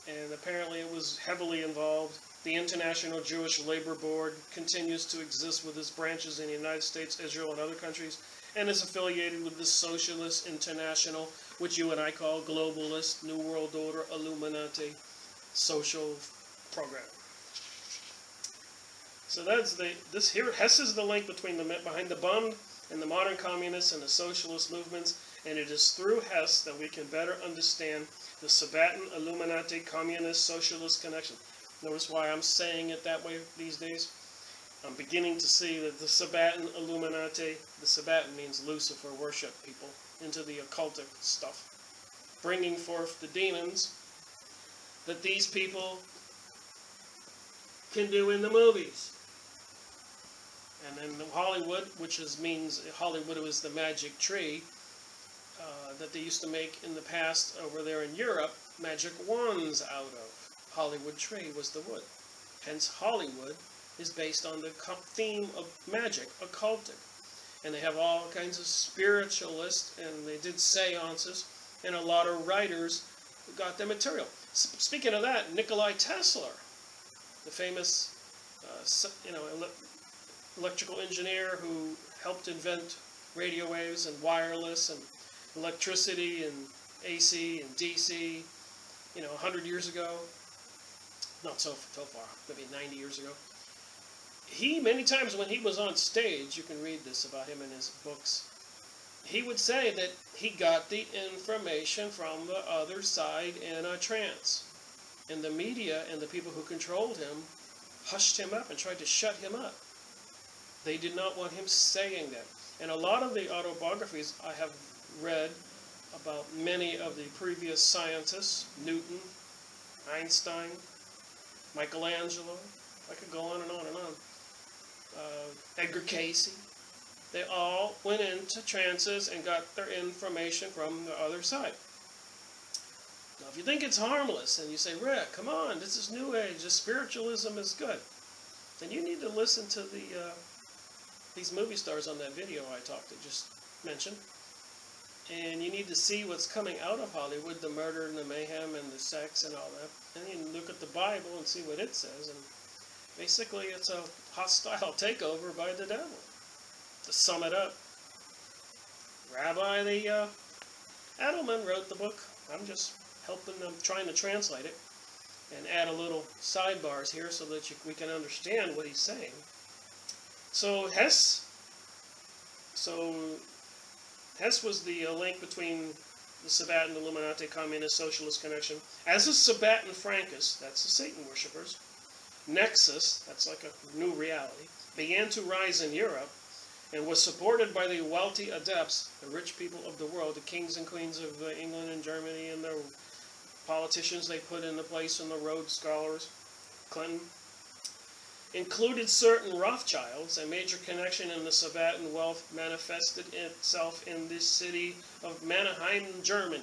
And apparently it was heavily involved. The International Jewish Labor Board continues to exist with its branches in the United States, Israel, and other countries, and is affiliated with the Socialist International, which you and I call globalist, New World Order, Illuminati, social program. So that's this here. Hess is the link between behind the Bund and the modern communists and the socialist movements, and it is through Hess that we can better understand the Sabbatian Illuminati communist socialist connection. Notice why I'm saying it that way these days. I'm beginning to see that the Sabbatian Illuminati, the Sabbatian means Lucifer worship people, into the occultic stuff. bringing forth the demons that these people can do in the movies. And then Hollywood, which means Hollywood was the magic tree that they used to make in the past over there in Europe, magic wands out of. Hollywood tree was the wood. Hence Hollywood is based on the theme of magic, occultic. And they have all kinds of spiritualists, and they did seances, and a lot of writers got their material. Speaking of that, Nikola Tesla, the famous electrical engineer who helped invent radio waves and wireless and electricity and AC and DC, 100 years ago, not so far, maybe 90 years ago. He, many times when he was on stage, you can read this about him in his books, he would say that he got the information from the other side in a trance. And the media and the people who controlled him hushed him up and tried to shut him up. They did not want him saying that. And a lot of the autobiographies I have read about many of the previous scientists, Newton, Einstein, Michelangelo, I could go on and on and on, Edgar Cayce, they all went into trances and got their information from the other side. Now, if you think it's harmless and you say, Rick, come on, this is New Age, this spiritualism is good, then you need to listen to these movie stars on that video I just mentioned. And you need to see what's coming out of Hollywood, the murder and the mayhem and the sex and all that. And you look at the Bible and see what it says. And basically it's a hostile takeover by the devil. To sum it up, Rabbi Antelman wrote the book. I'm just helping them, trying to translate it and add a little sidebars here so that we can understand what he's saying. So Hess was the link between the Sabbatin, Illuminati, Communist, Socialist connection. As a Sabbatin Francus, that's the Satan worshippers, Nexus, that's like a new reality, began to rise in Europe and was supported by the wealthy adepts, the rich people of the world, the kings and queens of England and Germany, and the politicians they put into place, and the Rhodes Scholars, Clinton. Included certain Rothschilds. A major connection in the Sabbatin wealth manifested itself in the city of Mannheim, Germany.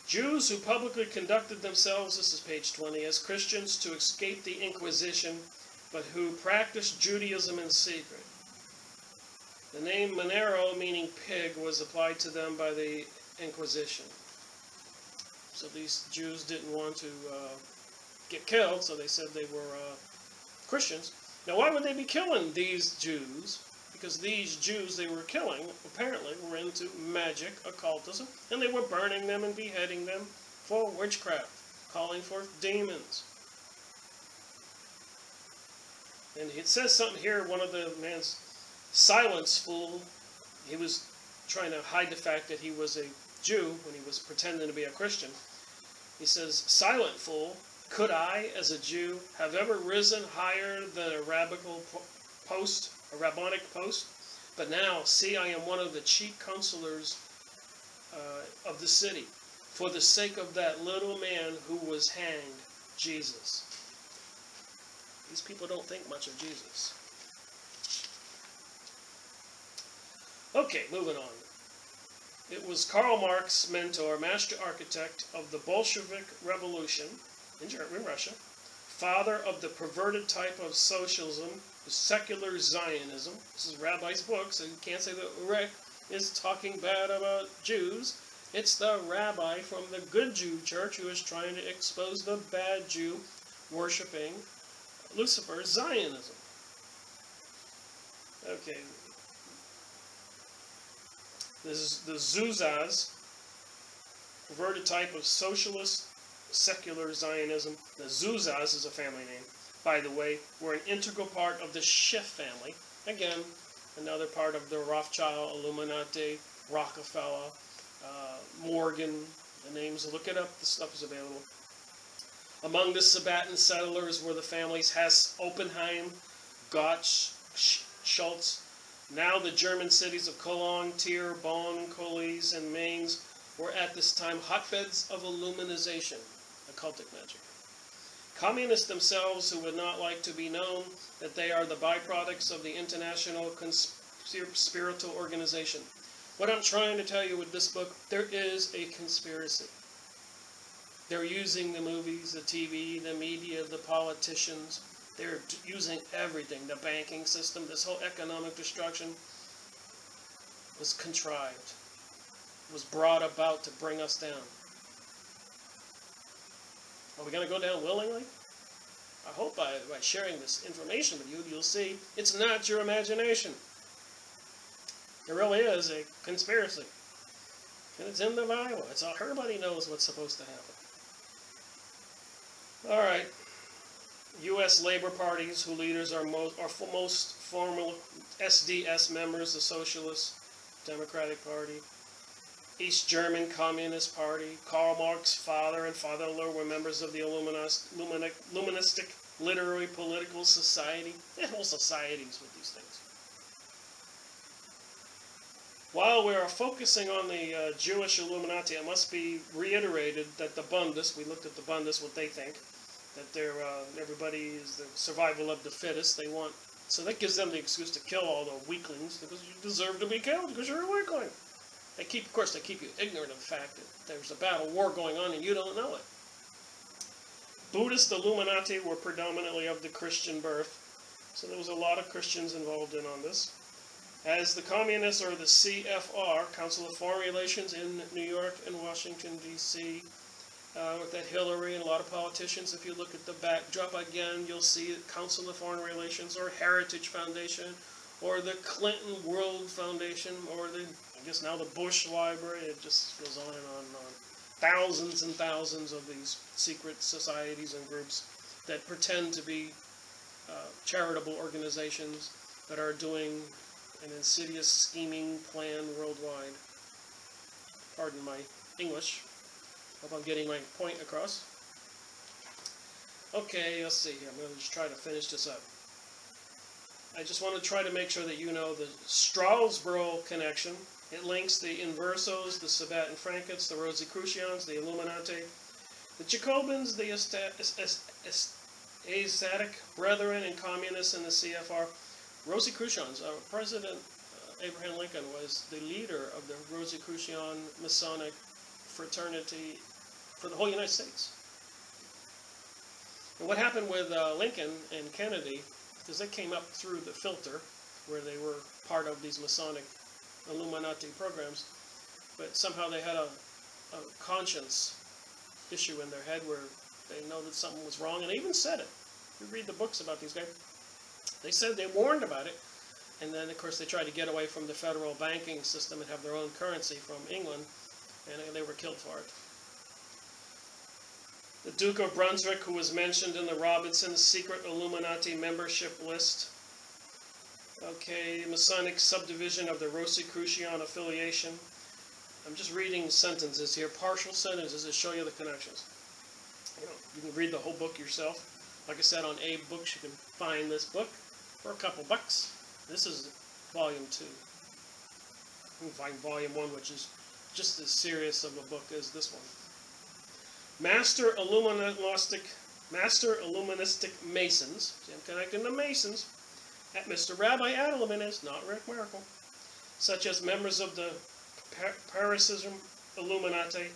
Jews who publicly conducted themselves, this is page 20, as Christians to escape the Inquisition, but who practiced Judaism in secret. The name Monero, meaning pig, was applied to them by the Inquisition. So these Jews didn't want to get killed, so they said they were Christians. Now, why would they be killing these Jews? Because these Jews they were killing, apparently, were into magic, occultism, and they were burning them and beheading them for witchcraft, calling forth demons. And it says something here, one of the man's silence fool, he was trying to hide the fact that he was a Jew when he was pretending to be a Christian. He says, silent fool, could I, as a Jew, have ever risen higher than a rabbinic post? But now, see, I am one of the chief counselors of the city, for the sake of that little man who was hanged, Jesus. These people don't think much of Jesus. Okay, moving on. It was Karl Marx's mentor, master architect of the Bolshevik Revolution in Russia, father of the perverted type of socialism, secular Zionism. This is Rabbi's book, so you can't say that Rick is talking bad about Jews. It's the rabbi from the good Jew church who is trying to expose the bad Jew worshipping Lucifer, Zionism. Okay. This is the Zuzas, perverted type of socialist, secular Zionism. The Zuzas is a family name, by the way, were an integral part of the Schiff family. Again, another part of the Rothschild, Illuminati, Rockefeller, Morgan, the names, look it up, the stuff is available. Among the Sabbatin settlers were the families Hess, Oppenheim, Gotch, Schultz, Now the German cities of Cologne, Trier, Bonn, Colis, and Mainz were at this time hotbeds of illuminization, occultic magic. Communists themselves, who would not like to be known that they are the byproducts of the international conspiratorial organization. What I'm trying to tell you with this book, there is a conspiracy. They're using the movies, the TV, the media, the politicians. They're using everything. The banking system, this whole economic destruction was contrived, was brought about to bring us down. Are we going to go down willingly? I hope by sharing this information with you, you'll see it's not your imagination. There really is a conspiracy. And it's in the Bible. It's all, everybody knows what's supposed to happen. All right. U.S. labor parties, whose leaders are most formal SDS members, the Socialist Democratic Party. East German Communist Party. Karl Marx's father and father-in-law were members of the Illuministic Literary Political Society. They have whole societies with these things. While we are focusing on the Jewish Illuminati, it must be reiterated that the Bundists, we looked at the Bundists, what they think, that they're, everybody is the survival of the fittest. They want, so that gives them the excuse to kill all the weaklings, because you deserve to be killed because you're a weakling. They keep, of course, they keep you ignorant of the fact that there's a battle war going on and you don't know it. Buddhist Illuminati were predominantly of the Christian birth, so there was a lot of Christians involved in on this. As the Communists, or the CFR, Council of Foreign Relations in New York and Washington, D.C., that Hillary and a lot of politicians, if you look at the backdrop again, you'll see Council of Foreign Relations, or Heritage Foundation, or the Clinton World Foundation, or the, I guess now the Bush Library. It just goes on and on and on. Thousands and thousands of these secret societies and groups that pretend to be charitable organizations that are doing an insidious scheming plan worldwide. Pardon my English. Hope I'm getting my point across. Okay, let's see here. I'm going to just try to finish this up. I just want to try to make sure that you know the Strasbourg connection. It links the Inversos, the Sabbatian Frankists, the Rosicrucians, the Illuminati, the Jacobins, the Asiatic Brethren, and Communists in the CFR. Rosicrucians, President Abraham Lincoln was the leader of the Rosicrucian Masonic fraternity for the whole United States. And what happened with Lincoln and Kennedy, because they came up through the filter where they were part of these Masonic Illuminati programs, but somehow they had a conscience issue in their head where they know that something was wrong, and they even said it. You read the books about these guys. They said, they warned about it, and then of course they tried to get away from the federal banking system and have their own currency from England, and they were killed for it. The Duke of Brunswick, who was mentioned in the Robinson secret Illuminati membership list. Okay, Masonic subdivision of the Rosicrucian affiliation. I'm just reading sentences here, partial sentences to show you the connections. You can read the whole book yourself. Like I said, on Abe Books, you can find this book for a couple bucks. This is volume 2. You can find volume 1, which is just as serious of a book as this one. Master Illuministic Masons. See, I'm connecting the Masons. At Mr. Rabbi Adolph is, not Rick Miracle. Such as members of the Parasitism Illuminati,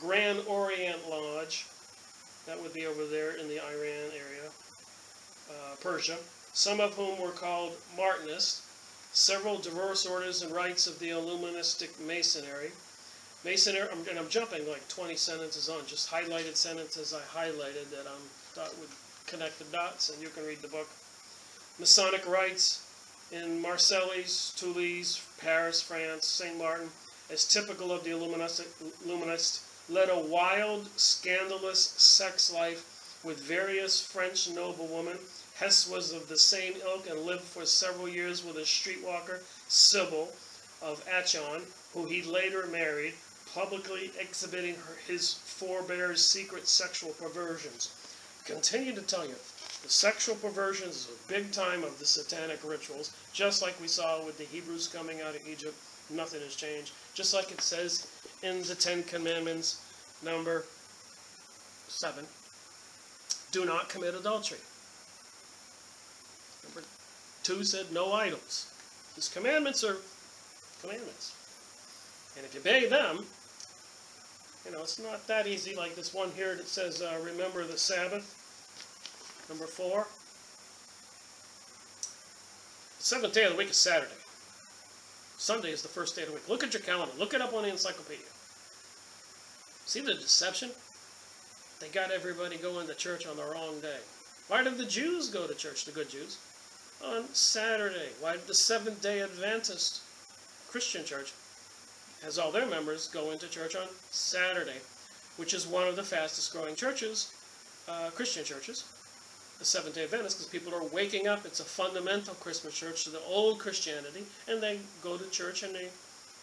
Grand Orient Lodge, that would be over there in the Iran area, Persia, some of whom were called Martinists, several diverse orders and rites of the Illuministic Masonry. And I'm jumping like 20 sentences on, just highlighted sentences I highlighted that I thought would connect the dots, and you can read the book. Masonic rites in Marseilles, Toulouse, Paris, France, St. Martin, as typical of the Illuminists, led a wild, scandalous sex life with various French noblewomen. Hess was of the same ilk and lived for several years with a streetwalker, Sybil of Achon, who he later married, publicly exhibiting his forebears' secret sexual perversions. Continue to tell you, The sexual perversions is a big time of the satanic rituals, just like we saw with the Hebrews coming out of Egypt. Nothing has changed. Just like it says in the Ten Commandments, number 7, do not commit adultery. Number 2 said no idols. These commandments are commandments. And if you obey them, you know, it's not that easy, like this one here that says, remember the Sabbath. Number 4. The 7th day of the week is Saturday. Sunday is the first day of the week. Look at your calendar. Look it up on the encyclopedia. See the deception? They got everybody going to church on the wrong day. Why did the Jews go to church, the good Jews, on Saturday? Why did the Seventh-day Adventist Christian church has all their members go into church on Saturday, which is one of the fastest growing churches, Christian churches, the Seventh-day Adventist, because people are waking up. It's a fundamental Christmas church to the old Christianity, and they go to church and they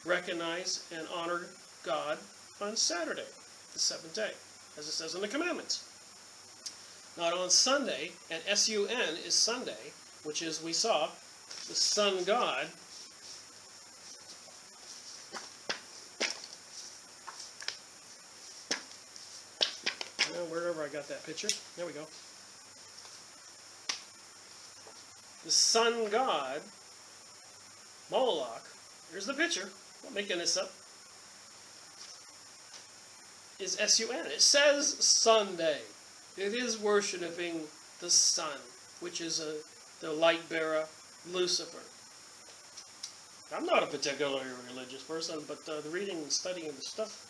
recognize and honor God on Saturday, the 7th day, as it says in the commandments. Not on Sunday, and S-U-N is Sunday, which is, we saw, the sun god. Wherever I got that picture. There we go. The sun god, Moloch, here's the picture, I'm not making this up, is S-U-N. It says Sunday. It is worshiping the sun, which is the light bearer, Lucifer. I'm not a particularly religious person, but the reading and studying the stuff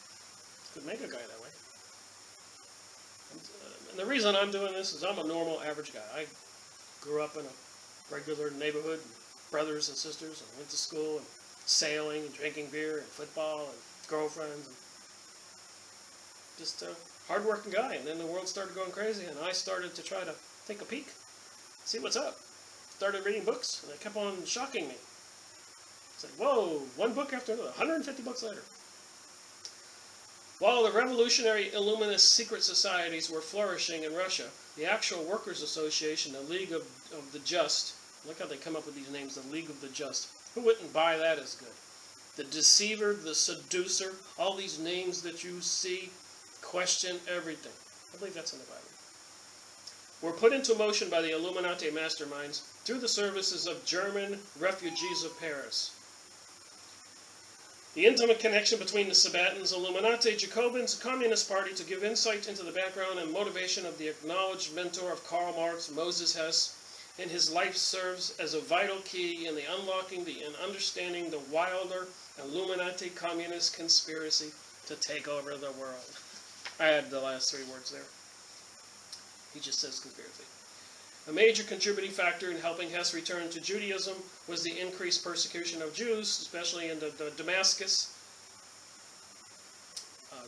could make a guy that way. And the reason I'm doing this is I'm a normal, average guy. I grew up in a regular neighborhood, and brothers and sisters, and went to school, and sailing, and drinking beer, and football, and girlfriends, and just a hard-working guy. And then the world started going crazy, and I started to try to take a peek, see what's up. Started reading books, and it kept on shocking me. It's like, whoa, one book after another, 150 books later. While the revolutionary Illuminist secret societies were flourishing in Russia, the actual Workers' Association, the League of the Just, look how they come up with these names, the League of the Just. Who wouldn't buy that as good? The Deceiver, the Seducer, all these names that you see, question everything. I believe that's in the Bible. Were put into motion by the Illuminati masterminds through the services of German refugees of Paris. The intimate connection between the Sabbatins, Illuminati, Jacobins, Communist Party to give insight into the background and motivation of the acknowledged mentor of Karl Marx, Moses Hess, and his life serves as a vital key in the unlocking and understanding the wilder Illuminati communist conspiracy to take over the world. I added the last 3 words there. He just says conspiracy. A major contributing factor in helping Hess return to Judaism was the increased persecution of Jews, especially in the Damascus.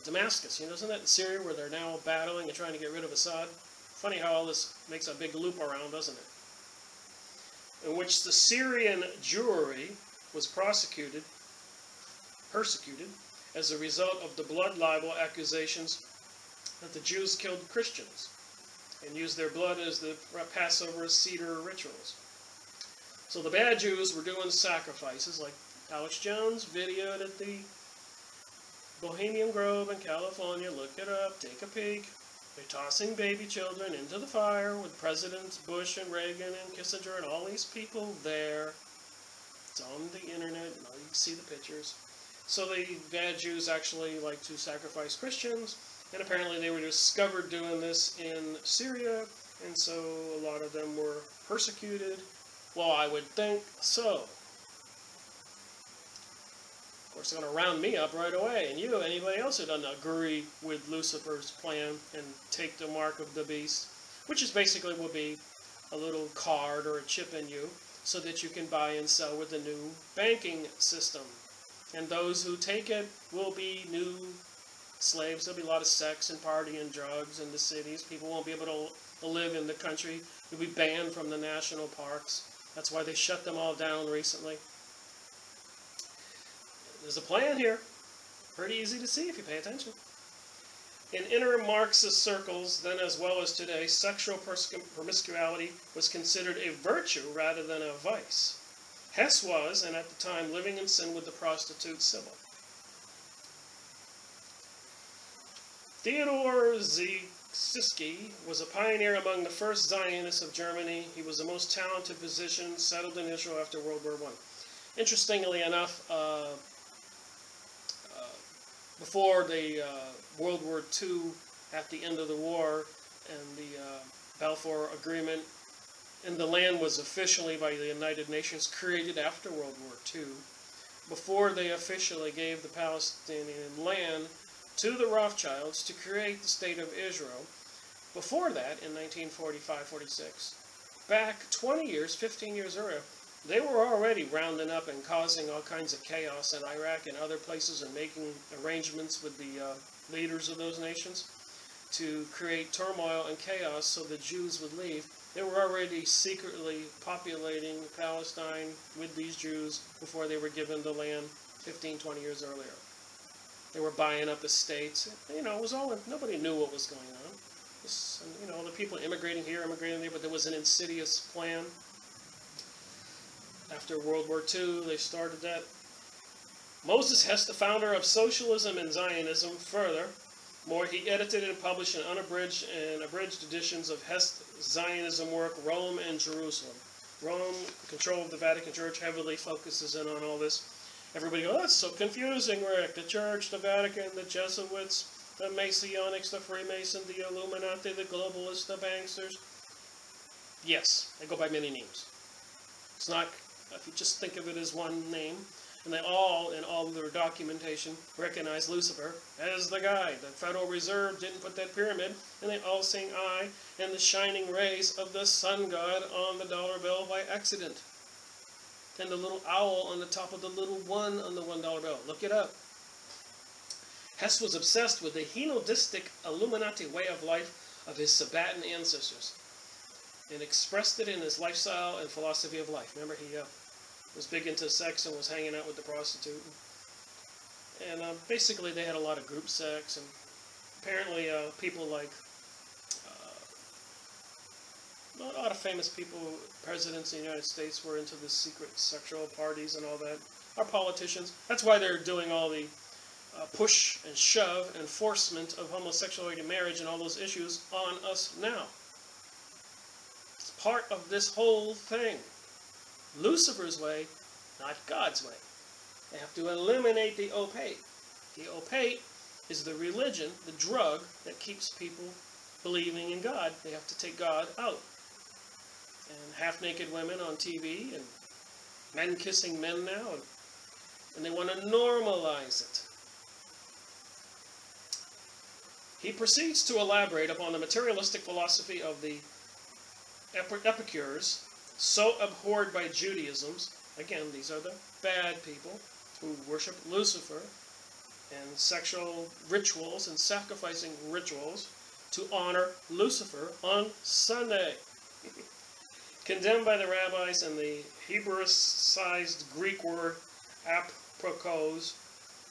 Damascus, you know, isn't that in Syria where they're now battling and trying to get rid of Assad? Funny how all this makes a big loop around, doesn't it? In which the Syrian Jewry was persecuted as a result of the blood libel accusations that the Jews killed Christians and used their blood as the Passover Seder rituals. So the bad Jews were doing sacrifices, like Alex Jones videoed at the Bohemian Grove in California. Look it up, take a peek. They're tossing baby children into the fire with Presidents Bush and Reagan and Kissinger and all these people there. It's on the internet, and you can see the pictures. So the bad Jews actually like to sacrifice Christians. And apparently they were discovered doing this in Syria, and so a lot of them were persecuted. Well, I would think so. Of course, they're going to round me up right away, and you, anybody else who doesn't agree with Lucifer's plan and take the mark of the beast, which is basically will be a little card or a chip in you so that you can buy and sell with the new banking system. And those who take it will be new slaves. There'll be a lot of sex and party and drugs in the cities. People won't be able to live in the country. You'll be banned from the national parks. That's why they shut them all down recently. There's a plan here. Pretty easy to see if you pay attention. In inner Marxist circles, then as well as today, sexual promiscuity was considered a virtue rather than a vice. Hess was, and at the time, living in sin with the prostitute Sybil. Theodor Ziesiski was a pioneer among the first Zionists of Germany. He was the most talented physician, settled in Israel after World War I. Interestingly enough, before the World War II, at the end of the war, and the Balfour Agreement, and the land was officially by the United Nations created after World War II, before they officially gave the Palestinian land to the Rothschilds to create the State of Israel. Before that, in 1945-46, back 20 years, 15 years earlier, they were already rounding up and causing all kinds of chaos in Iraq and other places and making arrangements with the leaders of those nations to create turmoil and chaos so the Jews would leave. They were already secretly populating Palestine with these Jews before they were given the land 15, 20 years earlier. They were buying up estates. You know, it was all, nobody knew what was going on. You know, the people immigrating here, immigrating there, but there was an insidious plan. After World War II, they started that. Moses Hess, the founder of socialism and Zionism, furthermore, he edited and published an unabridged and abridged editions of Hess' Zionism work, Rome and Jerusalem. Rome, control of the Vatican Church, heavily focuses in on all this. Everybody goes, oh, that's so confusing, Rick. The Church, the Vatican, the Jesuits, the Masonics, the Freemasons, the Illuminati, the Globalists, the Banksters. Yes, they go by many names. It's not, if you just think of it as one name, and they all, in all of their documentation, recognize Lucifer as the guy. The Federal Reserve didn't put that pyramid, and they all sing I and the shining rays of the sun god on the dollar bill by accident. And the little owl on the top of the little one on the $1 bill. Look it up. Hess was obsessed with the hedonistic Illuminati way of life of his Sabbatian ancestors and expressed it in his lifestyle and philosophy of life. Remember, he was big into sex and was hanging out with the prostitute. And basically they had a lot of group sex, and apparently people like a lot of famous people, presidents in the United States, were into the secret sexual parties and all that. Our politicians, that's why they're doing all the push and shove and enforcement of homosexuality, marriage, and all those issues on us now. It's part of this whole thing. Lucifer's way, not God's way. They have to eliminate the opiate. The opiate is the religion, the drug that keeps people believing in God. They have to take God out. And half-naked women on TV, and men kissing men now, and they want to normalize it. He proceeds to elaborate upon the materialistic philosophy of the Epicures, so abhorred by Judaism. Again, these are the bad people who worship Lucifer, and sexual rituals and sacrificing rituals to honor Lucifer on Sunday. Condemned by the rabbis, and the Hebraicized Greek word apokos,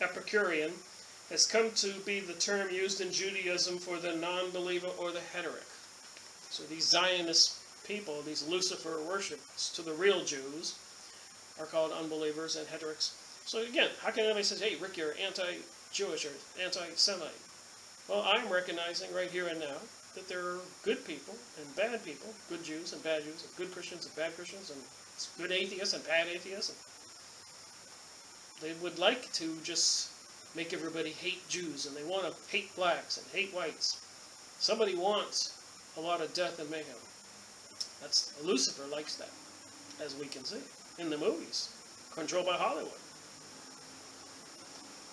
Epicurean, has come to be the term used in Judaism for the non-believer or the heretic. So these Zionist people, these Lucifer worshippers to the real Jews, are called unbelievers and heretics. So again, how can anybody say, hey, Rick, you're anti-Jewish or anti-Semite? Well, I'm recognizing right here and now that there are good people and bad people, good Jews and bad Jews, and good Christians and bad Christians, and good atheists and bad atheists. They would like to just make everybody hate Jews, and they want to hate blacks and hate whites. Somebody wants a lot of death and mayhem. Lucifer likes that, as we can see in the movies, controlled by Hollywood,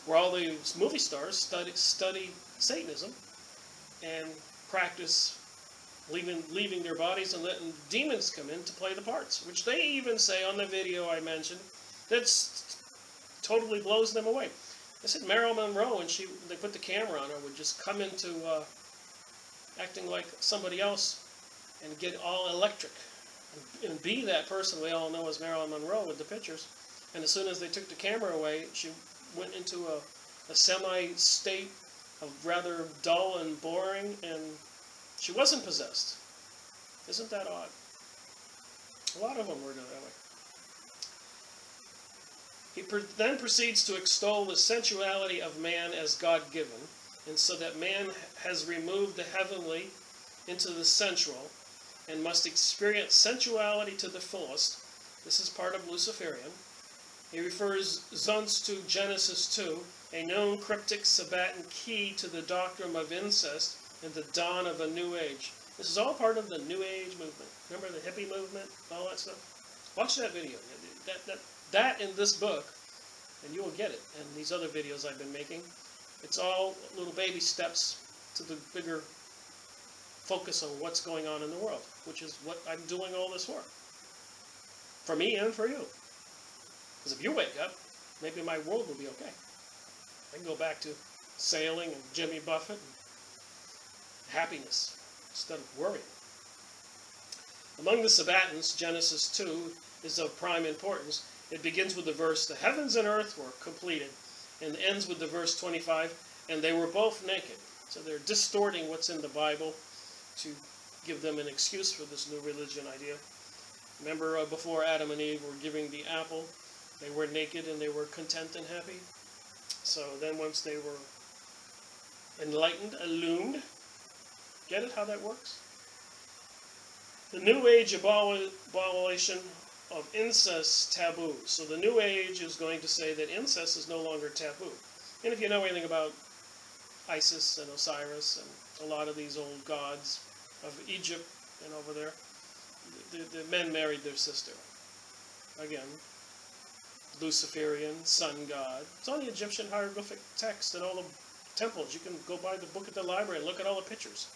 where all these movie stars study Satanism and practice leaving their bodies and letting demons come in to play the parts, which they even say on the video I mentioned, that totally blows them away. They said Marilyn Monroe, when they put the camera on her, would just come into acting like somebody else and get all electric and be that person we all know as Marilyn Monroe with the pictures. And as soon as they took the camera away, she went into a semi-state rather dull and boring, and she wasn't possessed. Isn't that odd? A lot of them were that way. He then proceeds to extol the sensuality of man as God-given, and so that man has removed the heavenly into the sensual and must experience sensuality to the fullest. This is part of Luciferian. He refers thus to Genesis 2, a known cryptic Sabbatian key to the doctrine of incest and the dawn of a new age. This is all part of the New Age movement. Remember the hippie movement, all that stuff? Watch that video. That in this book, and you will get it. And these other videos I've been making, it's all little baby steps to the bigger focus on what's going on in the world, which is what I'm doing all this for me and for you. Because if you wake up, maybe my world will be okay. I can go back to sailing and Jimmy Buffett and happiness instead of worrying. Among the Sabbatins, Genesis 2 is of prime importance. It begins with the verse, "The heavens and earth were completed," and ends with the verse 25, "and they were both naked." So they're distorting what's in the Bible to give them an excuse for this new religion idea. Remember before Adam and Eve were giving the apple, they were naked and they were content and happy. So then once they were enlightened, illumined, get it how that works? The New Age abolition of incest taboo. So the New Age is going to say that incest is no longer taboo. And if you know anything about Isis and Osiris and a lot of these old gods of Egypt and over there, the men married their sister. Again, Luciferian, sun god. It's on the Egyptian hieroglyphic text and all the temples. You can go by the book at the library and look at all the pictures.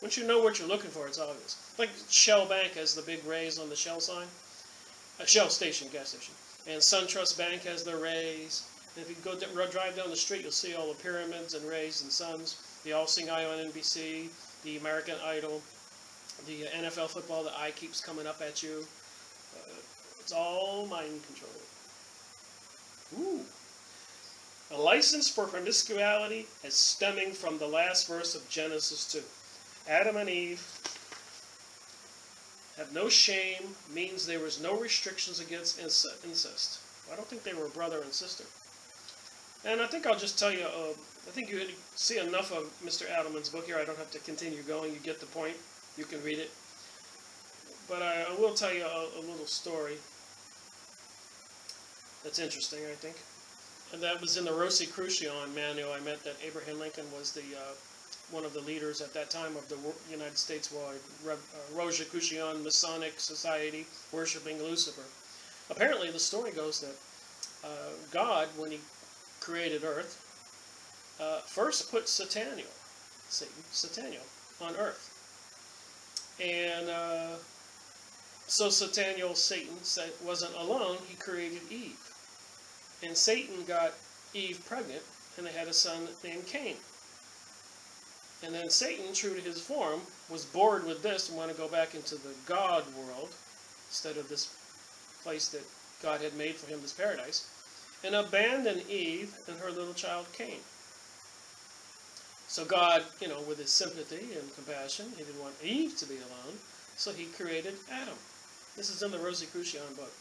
Once you know what you're looking for, it's obvious. Like Shell Bank has the big rays on the Shell sign. Shell station, gas station. And SunTrust Bank has the rays. And if you go drive down the street, you'll see all the pyramids and rays and suns. The All Sing Eye on NBC, the American Idol, the NFL football, the eye keeps coming up at you. It's all mind control. Ooh. A license for promiscuity is stemming from the last verse of Genesis 2. Adam and Eve have no shame, means there was no restrictions against incest. I don't think they were brother and sister. And I think I'll just tell you, I think you see enough of Mr. Adelman's book here. I don't have to continue going. You get the point. You can read it. But I will tell you a little story that's interesting, I think. And that was in the Rosicrucian manual. I meant that Abraham Lincoln was the one of the leaders at that time of the United States-wide Rosicrucian Masonic Society worshiping Lucifer. Apparently, the story goes that God, when he created Earth, first put Satan, on Earth. And so Satan, wasn't alone. He created Eve. And Satan got Eve pregnant, and they had a son named Cain. And then Satan, true to his form, was bored with this and wanted to go back into the God world instead of this place that God had made for him, this paradise, and abandoned Eve and her little child Cain. So God, with his sympathy and compassion, he didn't want Eve to be alone, so he created Adam. This is in the Rosicrucian book.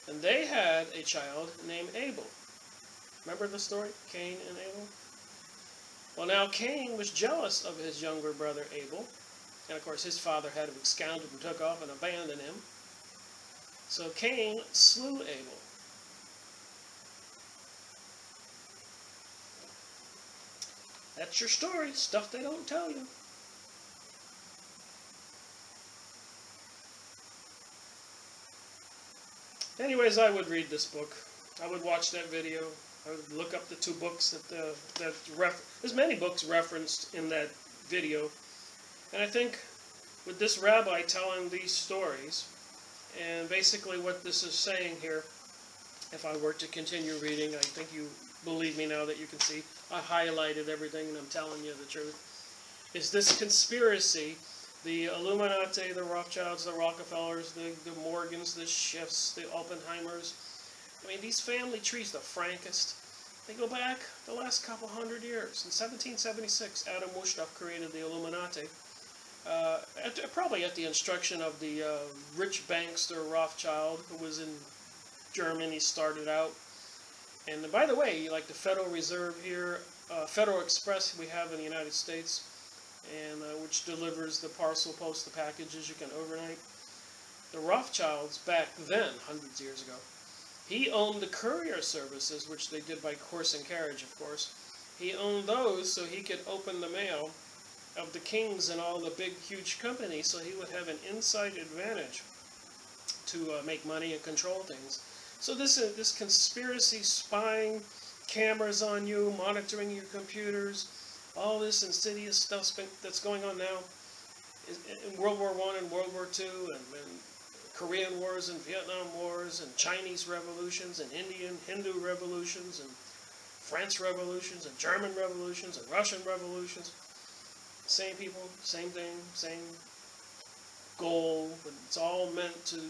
And they had a child named Abel. Remember the story, Cain and Abel? Well, now Cain was jealous of his younger brother Abel. And of course his father had him absconded and took off and abandoned him. So Cain slew Abel. That's your story, stuff they don't tell you. Anyways, I would read this book. I would watch that video. I would look up the two books there's many books referenced in that video. And I think with this rabbi telling these stories, and basically what this is saying here, if I were to continue reading, I think you believe me now that you can see I highlighted everything and I'm telling you the truth, is this conspiracy, the Illuminati, the Rothschilds, the Rockefellers, the Morgans, the Schiffs, the Oppenheimers, I mean, these family trees, the Frankists, They go back the last couple hundred years. In 1776, Adam Weishaupt created the Illuminati, probably at the instruction of the rich bankster Rothschild, who was in Germany, started out. And by the way, like the Federal Reserve here, Federal Express we have in the United States, and which delivers the parcel post, the packages you can overnight. The Rothschilds back then, hundreds of years ago, he owned the courier services, which they did by horse and carriage, of course. He owned those so he could open the mail of the kings and all the big, huge companies, so he would have an inside advantage to make money and control things. So this conspiracy, spying, cameras on you, monitoring your computers, all this insidious stuff that's going on now in World War I and World War II, and Korean Wars and Vietnam Wars and Chinese revolutions and Hindu revolutions and French revolutions and German revolutions and Russian revolutions. Same people, same thing, same goal, but it's all meant to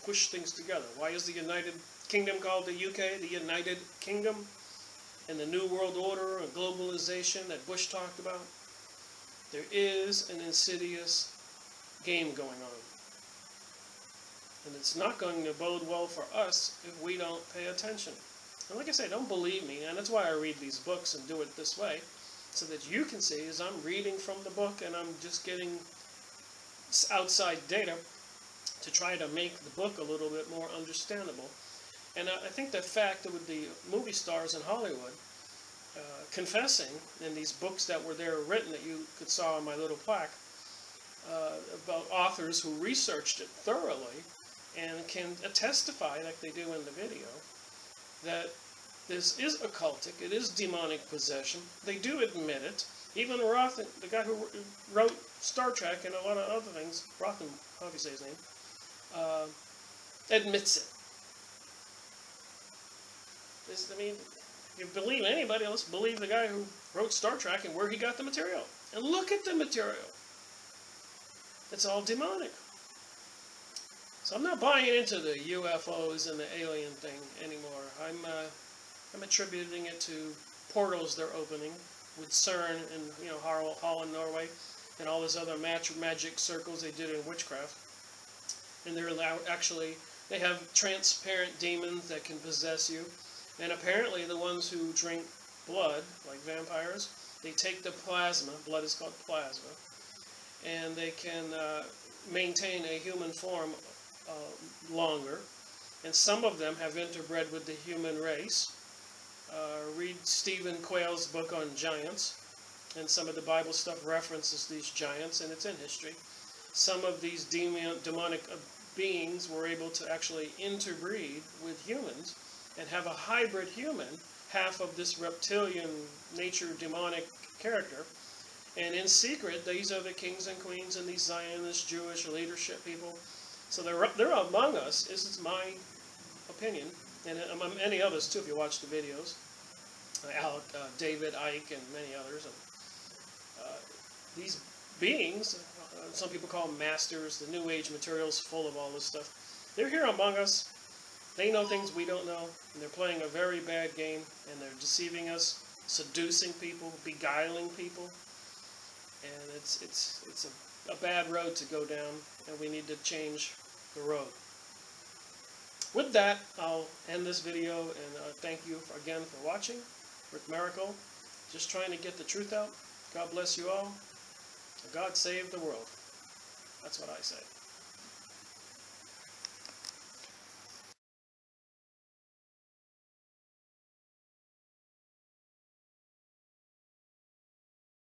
push things together. Why is the United Kingdom called the UK, the United Kingdom, and the New World Order and globalization that Bush talked about? There is an insidious game going on. And it's not going to bode well for us if we don't pay attention. And like I say, don't believe me, and that's why I read these books and do it this way, so that you can see as I'm reading from the book and I'm just getting outside data to try to make the book a little bit more understandable. And I think the fact that with the movie stars in Hollywood confessing in these books that were there written that you could saw on my little plaque about authors who researched it thoroughly and can testify, like they do in the video, that this is occultic, it is demonic possession. They do admit it. Even Roth, the guy who wrote Star Trek and a lot of other things, Rothen, how do you say his name, admits it. I mean, if you believe anybody, let's believe the guy who wrote Star Trek and where he got the material. And look at the material. It's all demonic. So I'm not buying into the UFOs and the alien thing anymore. I'm attributing it to portals they're opening with CERN and Holland, Norway, and all those other magic circles they did in witchcraft. And they're they have transparent demons that can possess you. And apparently the ones who drink blood, like vampires, they take the plasma, blood is called plasma, and they can maintain a human form longer. And some of them have interbred with the human race. Read Stephen Quayle's book on giants, and some of the Bible stuff references these giants, and it's in history. Some of these demonic beings were able to actually interbreed with humans and have a hybrid human, half of this reptilian nature demonic character. And in secret, these are the kings and queens and these Zionist Jewish leadership people. So they're among us. This is my opinion, and many others too if you watch the videos. David Icke and many others. And, these beings, some people call them masters, the New Age materials full of all this stuff. They're here among us. They know things we don't know, and they're playing a very bad game, and they're deceiving us, seducing people, beguiling people, and it's a bad road to go down, and we need to change the road. With that, I'll end this video, and thank you again for watching. Rick Miracle, just trying to get the truth out. God bless you all. God save the world. That's what I say.